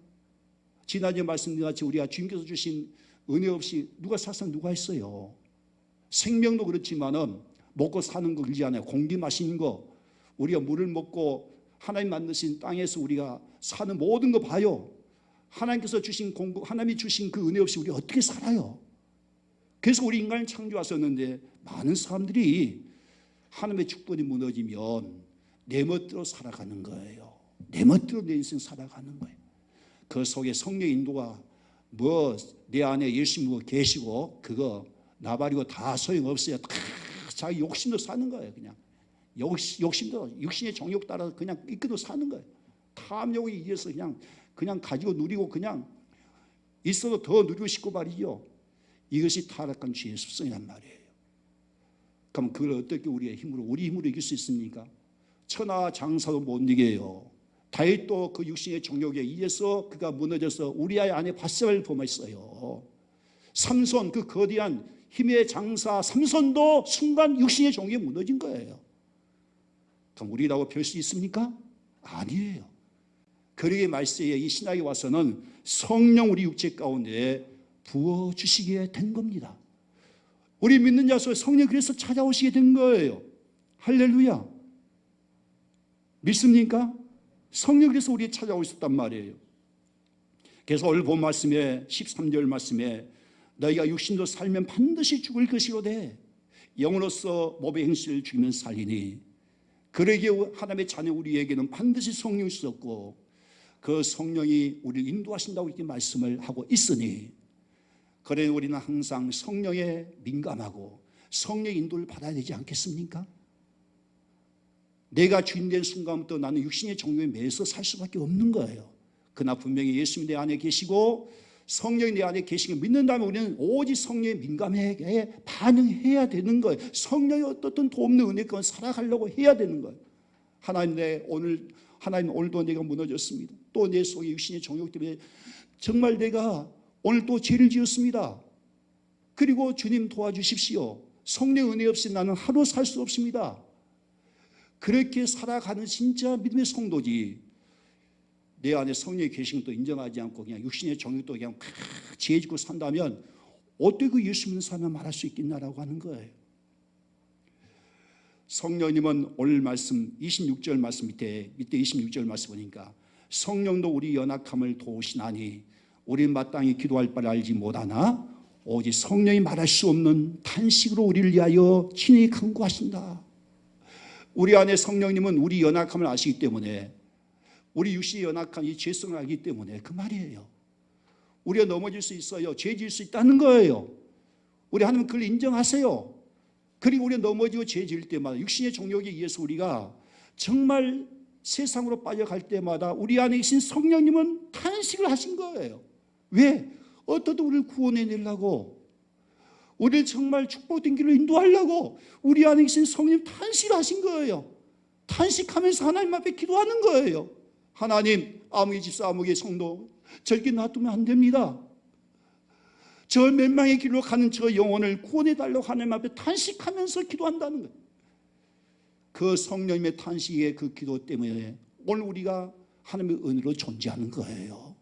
지난주에 말씀드린 같이 우리가 주님께서 주신 은혜 없이 누가 살상 누가 있어요? 생명도 그렇지만은 먹고 사는 거 그러지 않아요. 공기 마시는 거, 우리가 물을 먹고 하나님 만드신 땅에서 우리가 사는 모든 거 봐요. 하나님께서 주신 공부, 하나님이 주신 그 은혜 없이 우리가 어떻게 살아요? 그래서 우리 인간을 창조하셨는데 많은 사람들이 하나님의 축복이 무너지면 내 멋대로 살아가는 거예요. 내 멋대로 내 인생 살아가는 거예요. 그 속에 성령의 인도가 내 안에 예수님 계시고 그거 나발이고 다 소용없어요. 다 자기 욕심도 사는 거예요. 그냥 욕심도 육신의 정욕 따라 그냥 이끌어 사는 거예요. 탐욕에 의해서 그냥 가지고 누리고 그냥 있어도 더 누리고 싶고 말이죠. 이것이 타락한 죄의 습성이란 말이에요. 그럼 그걸 어떻게 우리 힘으로 이길 수 있습니까? 천하 장사도 못 이겨요. 다윗도 그 육신의 정욕에 의해서 그가 무너져서 우리아의 아내 바세바를 범했어요. 삼손 그 거대한 힘의 장사 삼손도 순간 육신의 정욕에 무너진 거예요. 그럼 우리라고 별 수 있습니까? 아니에요. 그러기에 말세에 이 신학에 와서는 성령 우리 육체 가운데 부어주시게 된 겁니다. 우리 믿는 자 속에 성령 그래서 찾아오시게 된 거예요. 할렐루야. 믿습니까? 성령 그래서 우리에 찾아오셨단 말이에요. 그래서 오늘 본 말씀에 13절 말씀에 너희가 육신도 살면 반드시 죽을 것이로되 영으로서 몸의 행실을 죽이면 살리니 그러기에 하나님의 자녀 우리에게는 반드시 성령이 있었고 그 성령이 우리를 인도하신다고 이렇게 말씀을 하고 있으니 그래 우리는 항상 성령에 민감하고 성령의 인도를 받아야 되지 않겠습니까? 내가 주인된 순간부터 나는 육신의 정욕에 매여서 살 수밖에 없는 거예요. 그러나 분명히 예수님이 내 안에 계시고 성령이 내 안에 계시는 걸 믿는다면 우리는 오직 성령에 민감하게 반응해야 되는 거예요. 성령이 어떻든 돕는 은혜 가운데 살아가려고 해야 되는 거예요. 하나님 오늘도 내가 무너졌습니다. 또 내 속에 육신의 정욕 때문에 정말 내가 오늘 또 죄를 지었습니다. 그리고 주님 도와주십시오. 성령 은혜 없이 나는 하루 살 수 없습니다. 그렇게 살아가는 진짜 믿음의 성도지 내 안에 성령이 계신 것도 인정하지 않고 그냥 육신의 정욕도 그냥 죄 짓고 산다면 어떻게 그 예수 믿는 사람을 말할 수 있겠나라고 하는 거예요. 성령님은 오늘 말씀 26절 말씀 밑에 26절 말씀 보니까 성령도 우리 연약함을 도우시나니 우리는 마땅히 기도할 바를 알지 못하나 오직 성령이 말할 수 없는 탄식으로 우리를 위하여 친히 간구하신다. 우리 안에 성령님은 우리 연약함을 아시기 때문에 우리 육신의 연약한 이 죄성을 알기 때문에 그 말이에요. 우리가 넘어질 수 있어요. 죄 지을 수 있다는 거예요. 우리 하나님 그걸 인정하세요. 그리고 우리가 넘어지고 죄 지을 때마다 육신의 정욕에 의해서 우리가 정말 세상으로 빠져갈 때마다 우리 안에 계신 성령님은 탄식을 하신 거예요. 왜? 어떻게 우리를 구원해내려고 우리를 정말 축복된 길로 인도하려고 우리 안에 계신 성령 탄식을 하신 거예요. 탄식하면서 하나님 앞에 기도하는 거예요. 하나님, 아무개 집사 아무개 성도 저렇게 놔두면 안 됩니다. 저 멸망의 길로 가는 저 영혼을 구원해달라고 하나님 앞에 탄식하면서 기도한다는 거예요. 그 성령님의 탄식의 그 기도 때문에 오늘 우리가 하나님의 은혜로 존재하는 거예요.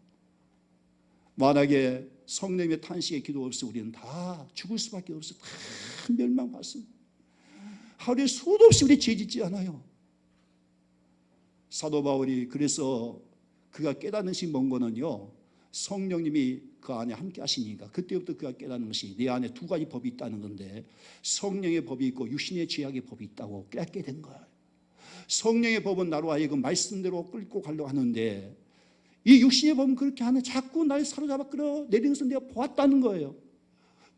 만약에 성령님의 탄식의 기도 없이 우리는 다 죽을 수밖에 없어요. 다 멸망받습니다. 하루에 수도 없이 우리 죄 짓지 않아요. 사도 바울이 그래서 그가 깨닫는 것이 뭔 거는요, 성령님이 그 안에 함께 하시니까 그때부터 그가 깨닫는 것이 내 안에 두 가지 법이 있다는 건데 성령의 법이 있고 육신의 죄악의 법이 있다고 깨닫게 된 거예요. 성령의 법은 나로 하여금 말씀대로 끌고 가려고 하는데 이 육신의 법은 그렇게 하는 자꾸 날 사로잡아 끌어내리는 것을 내가 보았다는 거예요.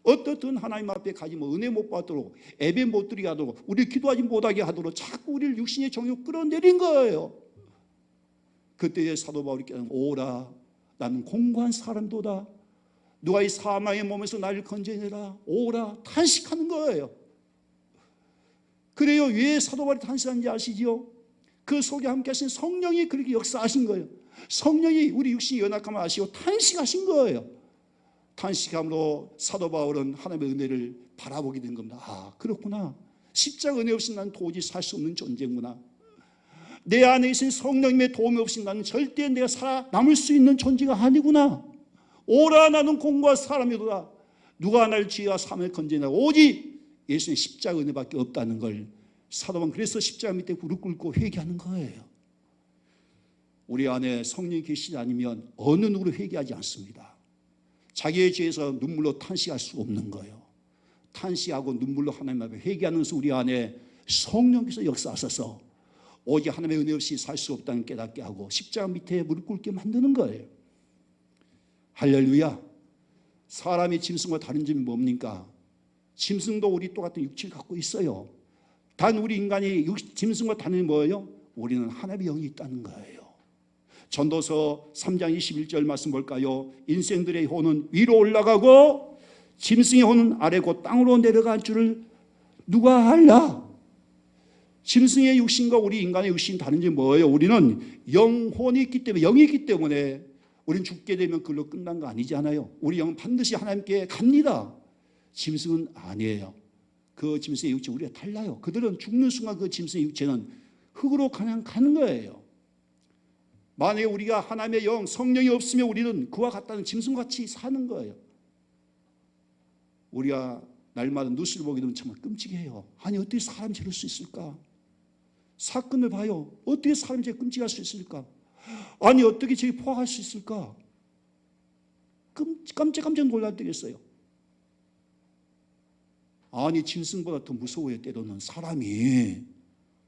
어떻든 하나님 앞에 가지 은혜 못 받도록 예배 못 드리게 하도록 우리 기도하지 못하게 하도록 자꾸 우리를 육신의 정욕 끌어내린 거예요. 그때 사도 바울이 깨닫는 오라 나는 공고한 사람도다. 누가 이 사망의 몸에서 나를 건져내라. 오라 탄식하는 거예요. 그래요. 왜 사도 바울이 탄식하는지 아시죠? 그 속에 함께 하신 성령이 그렇게 역사하신 거예요. 성령이 우리 육신이 연약함을 아시고 탄식하신 거예요. 탄식함으로 사도 바울은 하나님의 은혜를 바라보게 된 겁니다. 아, 그렇구나. 십자가 은혜 없이 나는 도저히 살 수 없는 존재구나. 내 안에 계신 성령님의 도움이 없이 나는 절대 내가 살아남을 수 있는 존재가 아니구나. 오라 나는 공고한 사람이로다. 누가 날 죄와 사망을 건지나 오직 예수님의 십자가 은혜밖에 없다는 걸 사도 바울은 그래서 십자가 밑에 무릎 꿇고 회개하는 거예요. 우리 안에 성령이 계시지 않으면 어느 누구를 회개하지 않습니다. 자기의 죄에서 눈물로 탄식할 수 없는 거예요. 탄식하고 눈물로 하나님 앞에 회개하는 것은 우리 안에 성령께서 역사하셔서 오직 하나님의 은혜 없이 살 수 없다는 깨닫게 하고 십자가 밑에 무릎 꿇게 만드는 거예요. 할렐루야. 사람이 짐승과 다른 점이 뭡니까? 짐승도 우리 똑같은 육체를 갖고 있어요. 단 우리 인간이 짐승과 다른 점이 뭐예요? 우리는 하나님의 영이 있다는 거예요. 전도서 3장 21절 말씀 볼까요? 인생들의 혼은 위로 올라가고 짐승의 혼은 아래 곧 땅으로 내려간 줄을 누가 알라? 짐승의 육신과 우리 인간의 육신이 다른 점이 뭐예요? 우리는 영혼이 있기 때문에, 영이 있기 때문에 우리는 죽게 되면 그걸로 끝난 거 아니잖아요. 우리 영은 반드시 하나님께 갑니다. 짐승은 아니에요. 그 짐승의 육체 우리가 달라요. 그들은 죽는 순간 그 짐승의 육체는 흙으로 그냥 가는 거예요. 만약에 우리가 하나님의 영, 성령이 없으면 우리는 그와 같다는 짐승같이 사는 거예요. 우리가 날마다 뉴스를 보게 되면 정말 끔찍해요. 아니 어떻게 사람이 저럴 수 있을까? 사건을 봐요. 어떻게 사람이 저렇게 끔찍할 수 있을까? 아니 어떻게 저렇게 포악할 수 있을까? 깜짝깜짝 놀랄 때가 있어요. 아니 짐승보다 더 무서워요. 때로는 사람이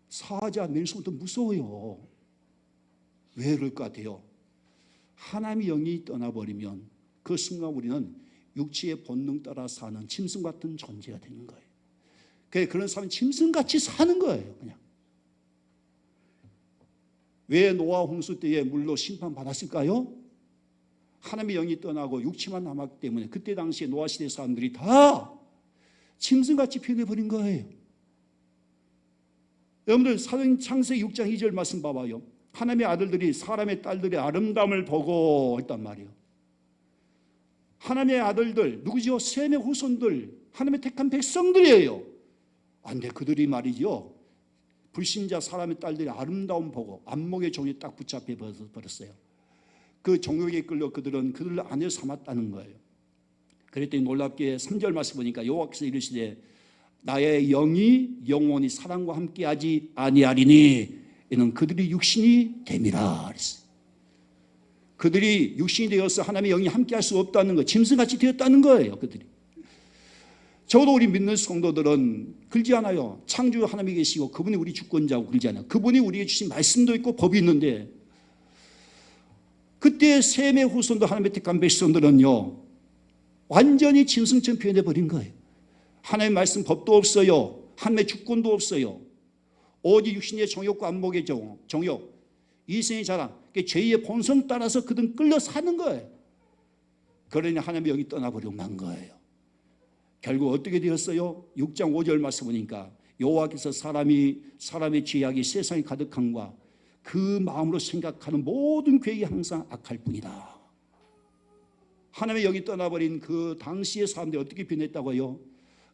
사자, 멜소보다 무서워요. 왜 그럴 것 같아요? 하나님의 영이 떠나버리면 그 순간 우리는 육체의 본능 따라 사는 짐승 같은 존재가 되는 거예요. 그런 사람은 짐승같이 사는 거예요. 그냥. 왜 노아 홍수 때에 물로 심판받았을까요? 하나님의 영이 떠나고 육체만 남았기 때문에 그때 당시에 노아 시대 사람들이 다 짐승같이 변해버린 거예요. 여러분들 사도행 창세기 6장 2절 말씀 봐봐요. 하나님의 아들들이 사람의 딸들의 아름다움을 보고 했단 말이에요. 하나님의 아들들 누구죠? 셈의 후손들, 하나님의 택한 백성들이에요. 근데 그들이 말이죠, 불신자 사람의 딸들의 아름다움 보고 안목의 종이 딱 붙잡혀 버렸어요. 그 종욕에 끌려 그들을 아내 삼았다는 거예요. 그랬더니 놀랍게 3절 말씀 보니까 여호와께서 이르시되 나의 영이 영원히 사람과 함께하지 아니하리니 이는 그들이 육신이 됨이라 그랬어요. 그들이 육신이 되어서 하나님의 영이 함께할 수 없다는 거, 짐승같이 되었다는 거예요. 그들이. 저도 우리 믿는 성도들은 그러지 않아요. 창조 하나님이 계시고 그분이 우리 주권자고 그러지 않아요. 그분이 우리에게 주신 말씀도 있고 법이 있는데 그때 셈의 후손도 하나님의 택한 백성들은요 완전히 짐승처럼 변해버린 거예요. 하나님의 말씀 법도 없어요. 하나님의 주권도 없어요. 오직 육신의 정욕과 안목의 정욕, 이생의 자랑, 죄의 본성 따라서 그들은 끌려 사는 거예요. 그러니 하나님의 영이 떠나버리고 만 거예요. 결국 어떻게 되었어요? 6장 5절 말씀 보니까 여호와께서 사람의 죄악이 세상에 가득함과 그 마음으로 생각하는 모든 계획이 항상 악할 뿐이다. 하나님의 영이 떠나버린 그 당시의 사람들이 어떻게 변했다고요?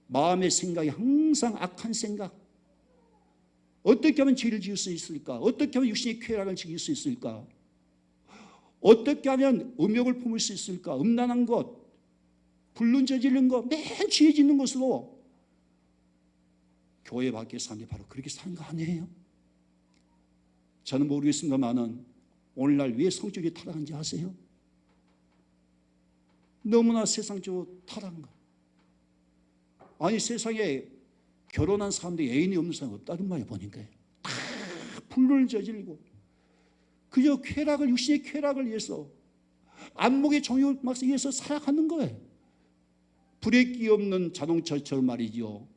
마음의 생각이 항상 악한 생각. 어떻게 하면 죄를 지을 수 있을까? 어떻게 하면 육신의 쾌락을 지킬 수 있을까? 어떻게 하면 음욕을 품을 수 있을까? 음란한 것, 불륜 저지르는 것, 맨 죄 짓는 것으로 교회 밖의 사람들이 바로 그렇게 사는 거 아니에요? 저는 모르겠습니다만은 오늘날 왜 성적이 타락한지 아세요? 너무나 세상적으로 타락한 거. 아니 세상에 결혼한 사람들이 애인이 없는 사람이 없다는 말이에요. 보니까 다 불륜을 저지르고 그저 쾌락을, 육신의 쾌락을 위해서 안목의 정욕을 위해서 살아가는 거예요. 불에 끼 없는 자동차처럼 말이죠.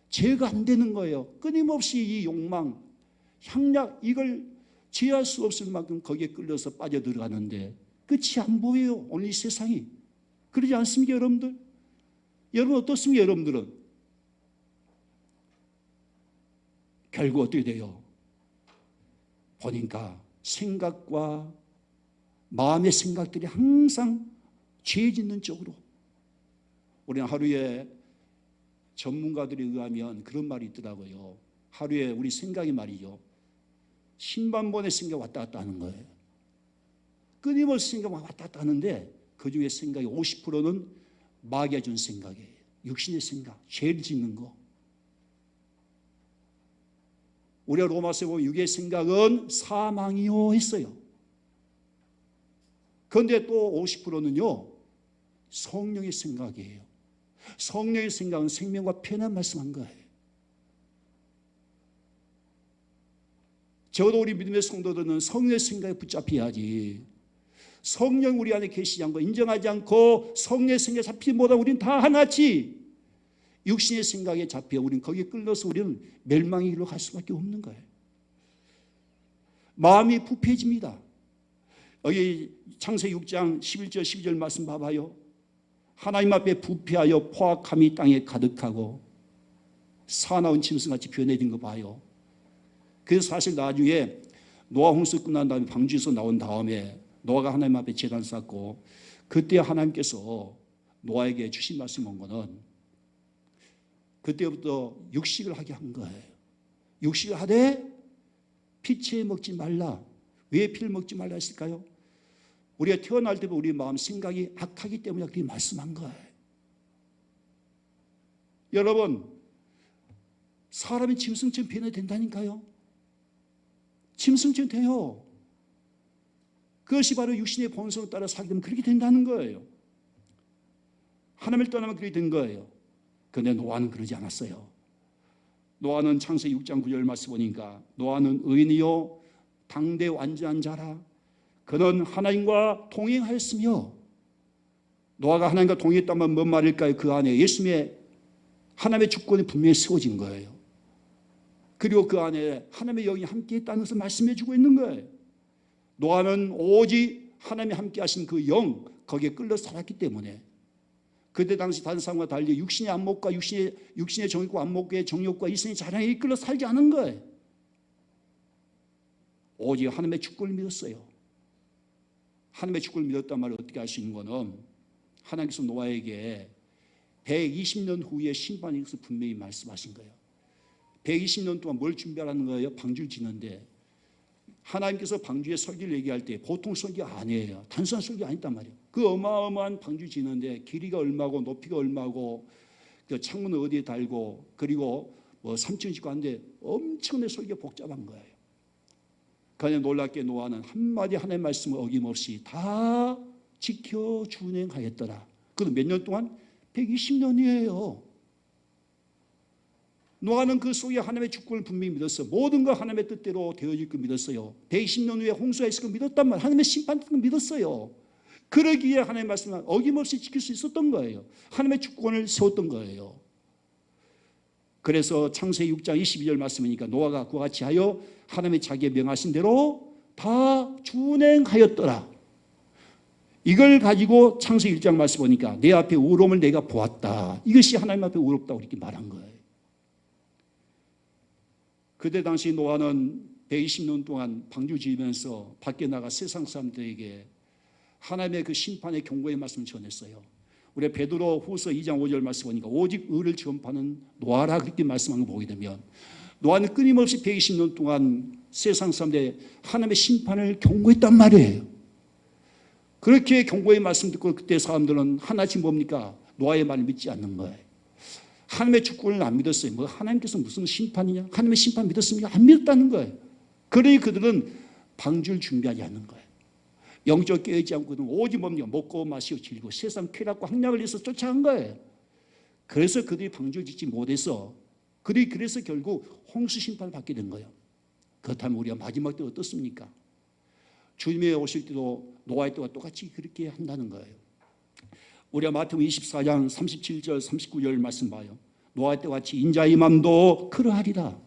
제어가 안 되는 거예요. 끊임없이 이 욕망, 향락 이걸 제어할 수 없을 만큼 거기에 끌려서 빠져들어가는데 끝이 안 보여요. 오늘 이 세상이. 그러지 않습니까 여러분들? 여러분 어떻습니까 여러분들은? 결국 어떻게 돼요? 보니까 생각과 마음의 생각들이 항상 죄 짓는 쪽으로. 우리는 하루에 전문가들에 의하면 그런 말이 있더라고요. 하루에 우리 생각이 말이죠, 10만 번의 생각 왔다 갔다 하는 거예요. 끊임없이 생각 왔다 갔다 하는데 그 중에 생각이 50%는 마귀가 준 생각이에요. 육신의 생각, 죄를 짓는 거. 우리가 로마서에 보면 육의 생각은 사망이요 했어요. 그런데 또 50%는요 성령의 생각이에요. 성령의 생각은 생명과 편안 말씀한 거예요. 저도 우리 믿음의 성도들은 성령의 생각에 붙잡혀야지, 성령 우리 안에 계시지 않고 인정하지 않고 성령의 생각에 잡히지 못하면 우리는 다 하나같이 육신의 생각에 잡혀 우리는 거기에 끌려서 우리는 멸망의 길로 갈 수밖에 없는 거예요. 마음이 부패해집니다. 여기 창세기 6장 11절 12절 말씀 봐봐요. 하나님 앞에 부패하여 포악함이 땅에 가득하고 사나운 짐승같이 변해진 거 봐요. 그래서 사실 나중에 노아 홍수 끝난 다음에 방주에서 나온 다음에 노아가 하나님 앞에 제단 쌓고 그때 하나님께서 노아에게 주신 말씀 온 거는 그때부터 육식을 하게 한 거예요. 육식을 하되 피채 먹지 말라. 왜 피를 먹지 말라 했을까요? 우리가 태어날 때부터 우리 마음 생각이 악하기 때문에 그렇게 말씀한 거예요. 여러분, 사람이 짐승처럼 변해된다니까요. 짐승처럼 돼요. 그것이 바로 육신의 본성을 따라 살게 되면 그렇게 된다는 거예요. 하나님을 떠나면 그렇게 된 거예요. 그런데 노아는 그러지 않았어요. 노아는 창세기 6장 9절 말씀 보니까 노아는 의인이요 당대 완전한 자라. 그는 하나님과 동행하였으며, 노아가 하나님과 동행했다면 뭔 말일까요? 그 안에 예수님의 하나님의 주권이 분명히 세워진 거예요. 그리고 그 안에 하나님의 영이 함께 있다는 것을 말씀해 주고 있는 거예요. 노아는 오직 하나님이 함께 하신 그 영, 거기에 끌려 살았기 때문에 그때 당시 다른 사람과 달리 육신의 안목과 육신의 정욕과 안목의 정욕과 이성의 자랑에 이끌려 살지 않은 거예요. 오직 하나님의 주권을 믿었어요. 하나님의 주권을 믿었단 말을 어떻게 알 수 있는 거는 하나님께서 노아에게 120년 후에 심판이 있어서 분명히 말씀하신 거예요. 120년 동안 뭘 준비하라는 거예요? 방주를 짓는데 하나님께서 방주의 설계를 얘기할 때 보통 설계 아니에요. 단순한 설계 아니단 말이에요. 그 어마어마한 방주 짓는데 길이가 얼마고 높이가 얼마고 그 창문을 어디에 달고 그리고 뭐 3층 짓고 하는데 엄청나게 설계가 복잡한 거예요. 그러나 놀랍게 노아는 한마디 하나님의 말씀을 어김없이 다 지켜 준행하였더라. 그건 몇 년 동안? 120년이에요. 노아는 그 속에 하나님의 주권을 분명히 믿었어요. 모든 거 하나님의 뜻대로 되어질 거 믿었어요. 120년 후에 홍수가 있을 거 믿었단 말이에요. 하나님의 심판을 믿었어요. 그러기에 하나님의 말씀을 어김없이 지킬 수 있었던 거예요. 하나님의 주권을 세웠던 거예요. 그래서 창세기 6장 22절 말씀이니까 노아가 그와 같이 하여 하나님의 자기의 명하신 대로 다 준행하였더라. 이걸 가지고 창세기 1장 말씀 보니까 내 앞에 의로움을 내가 보았다. 이것이 하나님 앞에 의롭다고 이렇게 말한 거예요. 그때 당시 노아는 120년 동안 방주 지으면서 밖에 나가 세상 사람들에게 하나님의 그 심판의 경고의 말씀을 전했어요. 우리 베드로 후서 2장 5절 말씀 보니까 오직 의를 전파하는 노아라 그렇게 말씀한 거 보게 되면 노아는 끊임없이 120년 동안 세상 사람들의 하나님의 심판을 경고했단 말이에요. 그렇게 경고의 말씀 듣고 그때 사람들은 하나씩 뭡니까? 노아의 말을 믿지 않는 거예요. 하나님의 주권을 안 믿었어요. 뭐 하나님께서 무슨 심판이냐? 하나님의 심판 믿었습니까? 안 믿었다는 거예요. 그러니 그들은 방주를 준비하지 않는 거예요. 영적 깨어있지 않고는 오직 뭡니까? 먹고 마시고 즐기고 세상 쾌락과 학락을 위해서 쫓아간 거예요. 그래서 그들이 방주를 짓지 못해서 그들이 그래서 결국 홍수 심판을 받게 된 거예요. 그렇다면 우리가 마지막 때 어떻습니까? 주님이 오실 때도 노아의 때와 똑같이 그렇게 한다는 거예요. 우리가 마태복음 24장 37절 39절 말씀 봐요. 노아의 때와 같이 인자의 맘도 그러하리라.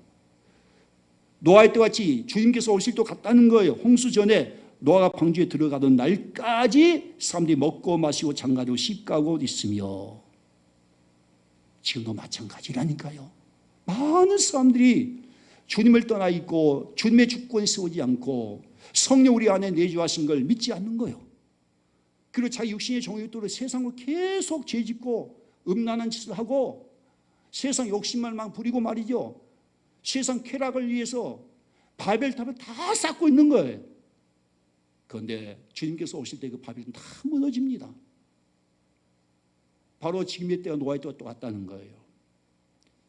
노아의 때와 같이 주님께서 오실 때 같다는 거예요. 홍수 전에 노아가 방주에 들어가던 날까지 사람들이 먹고 마시고 장가되고 시집가고 있으며 지금도 마찬가지라니까요. 많은 사람들이 주님을 떠나 있고 주님의 주권에 세우지 않고 성령 우리 안에 내주하신 걸 믿지 않는 거예요. 그리고 자기 육신의 정욕대로 세상을 계속 죄짓고 음란한 짓을 하고 세상 욕심만 부리고 말이죠. 세상 쾌락을 위해서 바벨탑을 다 쌓고 있는 거예요. 그런데 주님께서 오실 때 그 바벨은 다 무너집니다. 바로 지금의 때와 노아의 때와 똑같다는 거예요.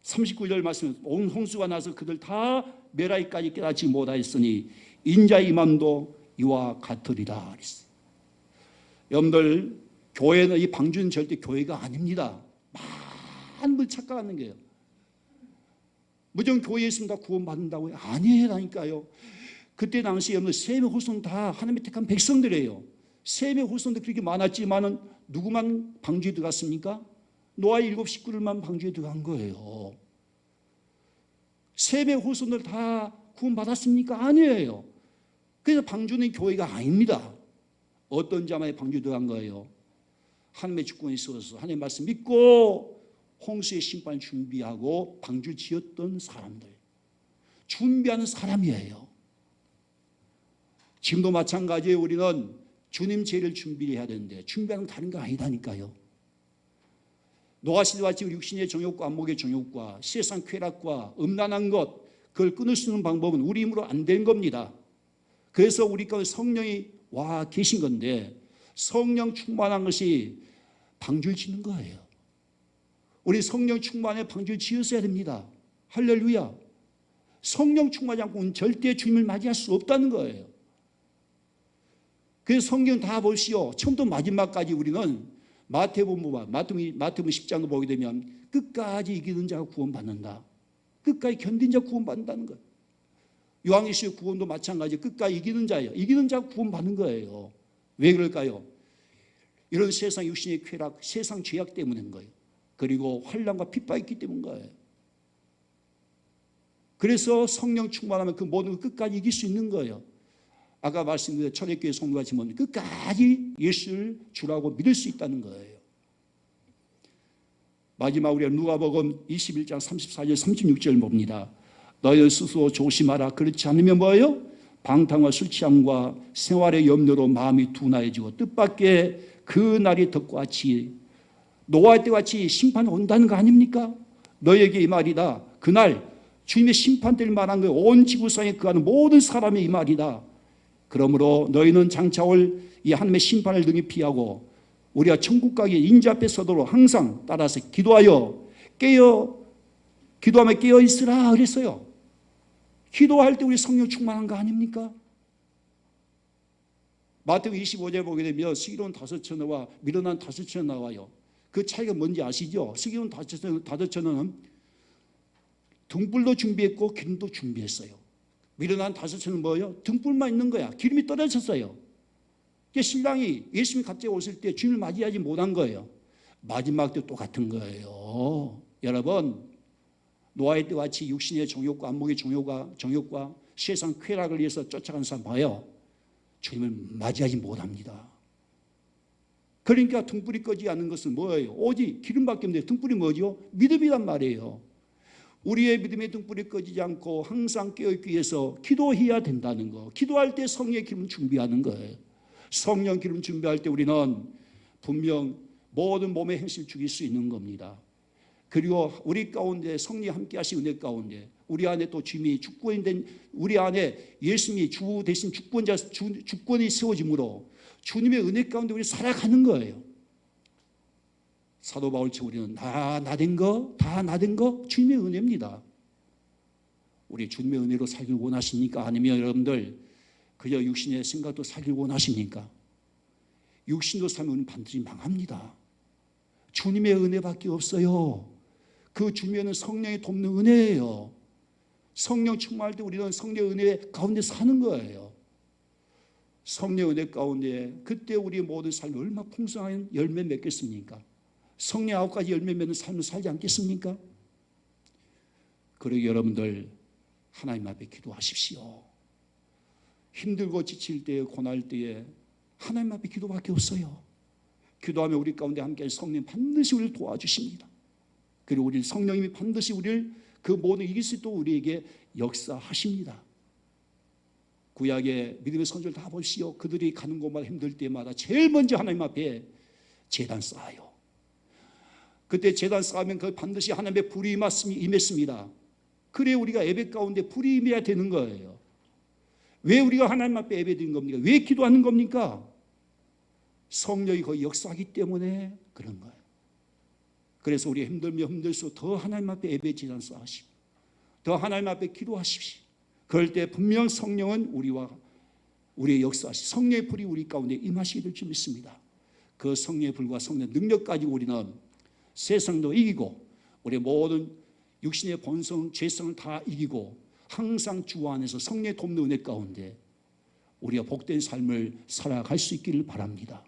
39절 말씀에 온 홍수가 나서 그들 다 멸하기까지 깨닫지 못하였으니 인자의 임함도 이와 같으리라 그랬어요. 여러분들, 교회는 이 방주는 절대 교회가 아닙니다. 많은 분 착각하는 거예요. 무조건 교회에 있으면 다 구원받는다고요? 아니라니까요. 그때 당시에 셈의 후손 다 하나님의 택한 백성들이에요. 셈의 후손도 그렇게 많았지만은 누구만 방주에 들어갔습니까? 노아의 7 식구들만 방주에 들어간 거예요. 셈의 후손들 다 구원받았습니까? 아니에요. 그래서 방주는 교회가 아닙니다. 어떤 자만이 방주에 들어간 거예요? 하나님의 주권에 있어서 하나님의 말씀 믿고 홍수의 심판을 준비하고 방주 지었던 사람들, 준비하는 사람이에요. 지금도 마찬가지예요. 우리는 주님 죄를 준비해야 되는데 준비하는 건 다른 거 아니다니까요. 노아 시대와 지금 육신의 정욕과 안목의 정욕과 세상 쾌락과 음란한 것, 그걸 끊을 수 있는 방법은 우리 힘으로 안 된 겁니다. 그래서 우리 가운데 성령이 와 계신 건데 성령 충만한 것이 방주를 짓는 거예요. 우리 성령 충만에 방주를 지었어야 됩니다. 할렐루야. 성령 충만하지 않고는 절대 주님을 맞이할 수 없다는 거예요. 그래서 성경 다 보시오. 처음부터 마지막까지 우리는 마태복음 10장을 보게 되면 끝까지 이기는 자가 구원받는다. 끝까지 견딘 자가 구원받는다는 거예요. 요한계시록 구원도 마찬가지. 끝까지 이기는 자예요. 이기는 자가 구원받는 거예요. 왜 그럴까요? 이런 세상 육신의 쾌락, 세상 죄악 때문인 거예요. 그리고 환난과 핍박이 있기 때문인 거예요. 그래서 성령 충만하면 그 모든 걸 끝까지 이길 수 있는 거예요. 아까 말씀드린 초대교회 성도가 지금 끝까지 예수를 주라고 믿을 수 있다는 거예요. 마지막 우리가 누가복음 21장 34절 36절 봅니다. 너희 스스로 조심하라. 그렇지 않으면 뭐예요? 방탕과 술 취함과 생활의 염려로 마음이 둔하여지고 뜻밖의 그 날이 덕같이 노아의 때같이 심판이 온다는 거 아닙니까? 너에게 이 말이다. 그날 주님의 심판될 만한 그 온 지구상에 거하는 모든 사람의 이 말이다. 그러므로 너희는 장차 올 이 하나님의 심판을 등히 피하고 우리가 천국 가기에 인자 앞에 서도록 항상 따라서 기도하며 깨어 있으라 그랬어요. 기도할 때 우리 성령 충만한 거 아닙니까? 마태복음 25절 보게 되면 슬기로운 5처녀와 미련한 5처녀 나와요. 그 차이가 뭔지 아시죠? 슬기로운 5처녀는 등불도 준비했고 기름도 준비했어요. 미련한 5처녀는 뭐예요? 등불만 있는 거야. 기름이 떨어졌어요. 신랑이 예수님이 갑자기 오실 때 주님을 맞이하지 못한 거예요. 마지막 때 똑같은 거예요. 여러분, 노아의 때와 같이 육신의 정욕과 안목의 정욕과 세상 쾌락을 위해서 쫓아가는 사람 봐요. 주님을 맞이하지 못합니다. 그러니까 등불이 꺼지지 않는 것은 뭐예요? 오직 기름밖에 없는데 등불이 뭐죠? 믿음이란 말이에요. 우리의 믿음의 등불이 꺼지지 않고 항상 깨어있기 위해서 기도해야 된다는 거. 기도할 때 성령의 기름 준비하는 거예요. 성령 기름 준비할 때 우리는 분명 모든 몸의 행실을 죽일 수 있는 겁니다. 그리고 우리 가운데 성령이 함께 하신 은혜 가운데 우리 안에 또 주님이 주권이 된 우리 안에 예수님이 주 대신 주권이 세워짐으로 주님의 은혜 가운데 우리 살아가는 거예요. 사도 바울처럼 우리는 다 된 거 주님의 은혜입니다. 우리 주님의 은혜로 살길 원하십니까? 아니면 여러분들 그저 육신의 생각도 살길 원하십니까? 육신도 살면 반드시 망합니다. 주님의 은혜밖에 없어요. 그 주님의 은혜는 성령이 돕는 은혜예요. 성령 충만할 때 우리는 성령의 은혜 가운데 사는 거예요. 성령의 은혜 가운데 그때 우리의 모든 삶이 얼마나 풍성한 열매 맺겠습니까? 성령 9가지 열매 맺는 삶을 살지 않겠습니까? 그러기 여러분들 하나님 앞에 기도하십시오. 힘들고 지칠 때에 고날 때에 하나님 앞에 기도밖에 없어요. 기도하면 우리 가운데 함께 성령 반드시 우리를 도와주십니다. 그리고 우리 성령님이 반드시 우리를 그 모든 그리스도 우리에게 역사하십니다. 구약의 믿음의 선조를 다 보시오. 그들이 가는 곳마다 힘들 때마다 제일 먼저 하나님 앞에 제단 쌓아요. 그때 제단 쌓으면 그 반드시 하나님의 불이 임했습니다. 그래 우리가 예배 가운데 불이 임해야 되는 거예요. 왜 우리가 하나님 앞에 예배드리는 겁니까? 왜 기도하는 겁니까? 성령이 거기 역사하기 때문에 그런 거예요. 그래서 우리 힘들수록 더 하나님 앞에 예배 제단 쌓으시고 더 하나님 앞에 기도하십시오. 그럴 때 분명 성령은 우리의 역사하시 성령의 불이 우리 가운데 임하시게 될 줄 믿습니다. 그 성령의 불과 성령의 능력 가지고 우리는 세상도 이기고 우리 모든 육신의 본성, 죄성을 다 이기고 항상 주 안에서 성령의 돕는 은혜 가운데 우리가 복된 삶을 살아갈 수 있기를 바랍니다.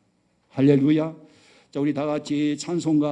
할렐루야. 자, 우리 다 같이 찬송가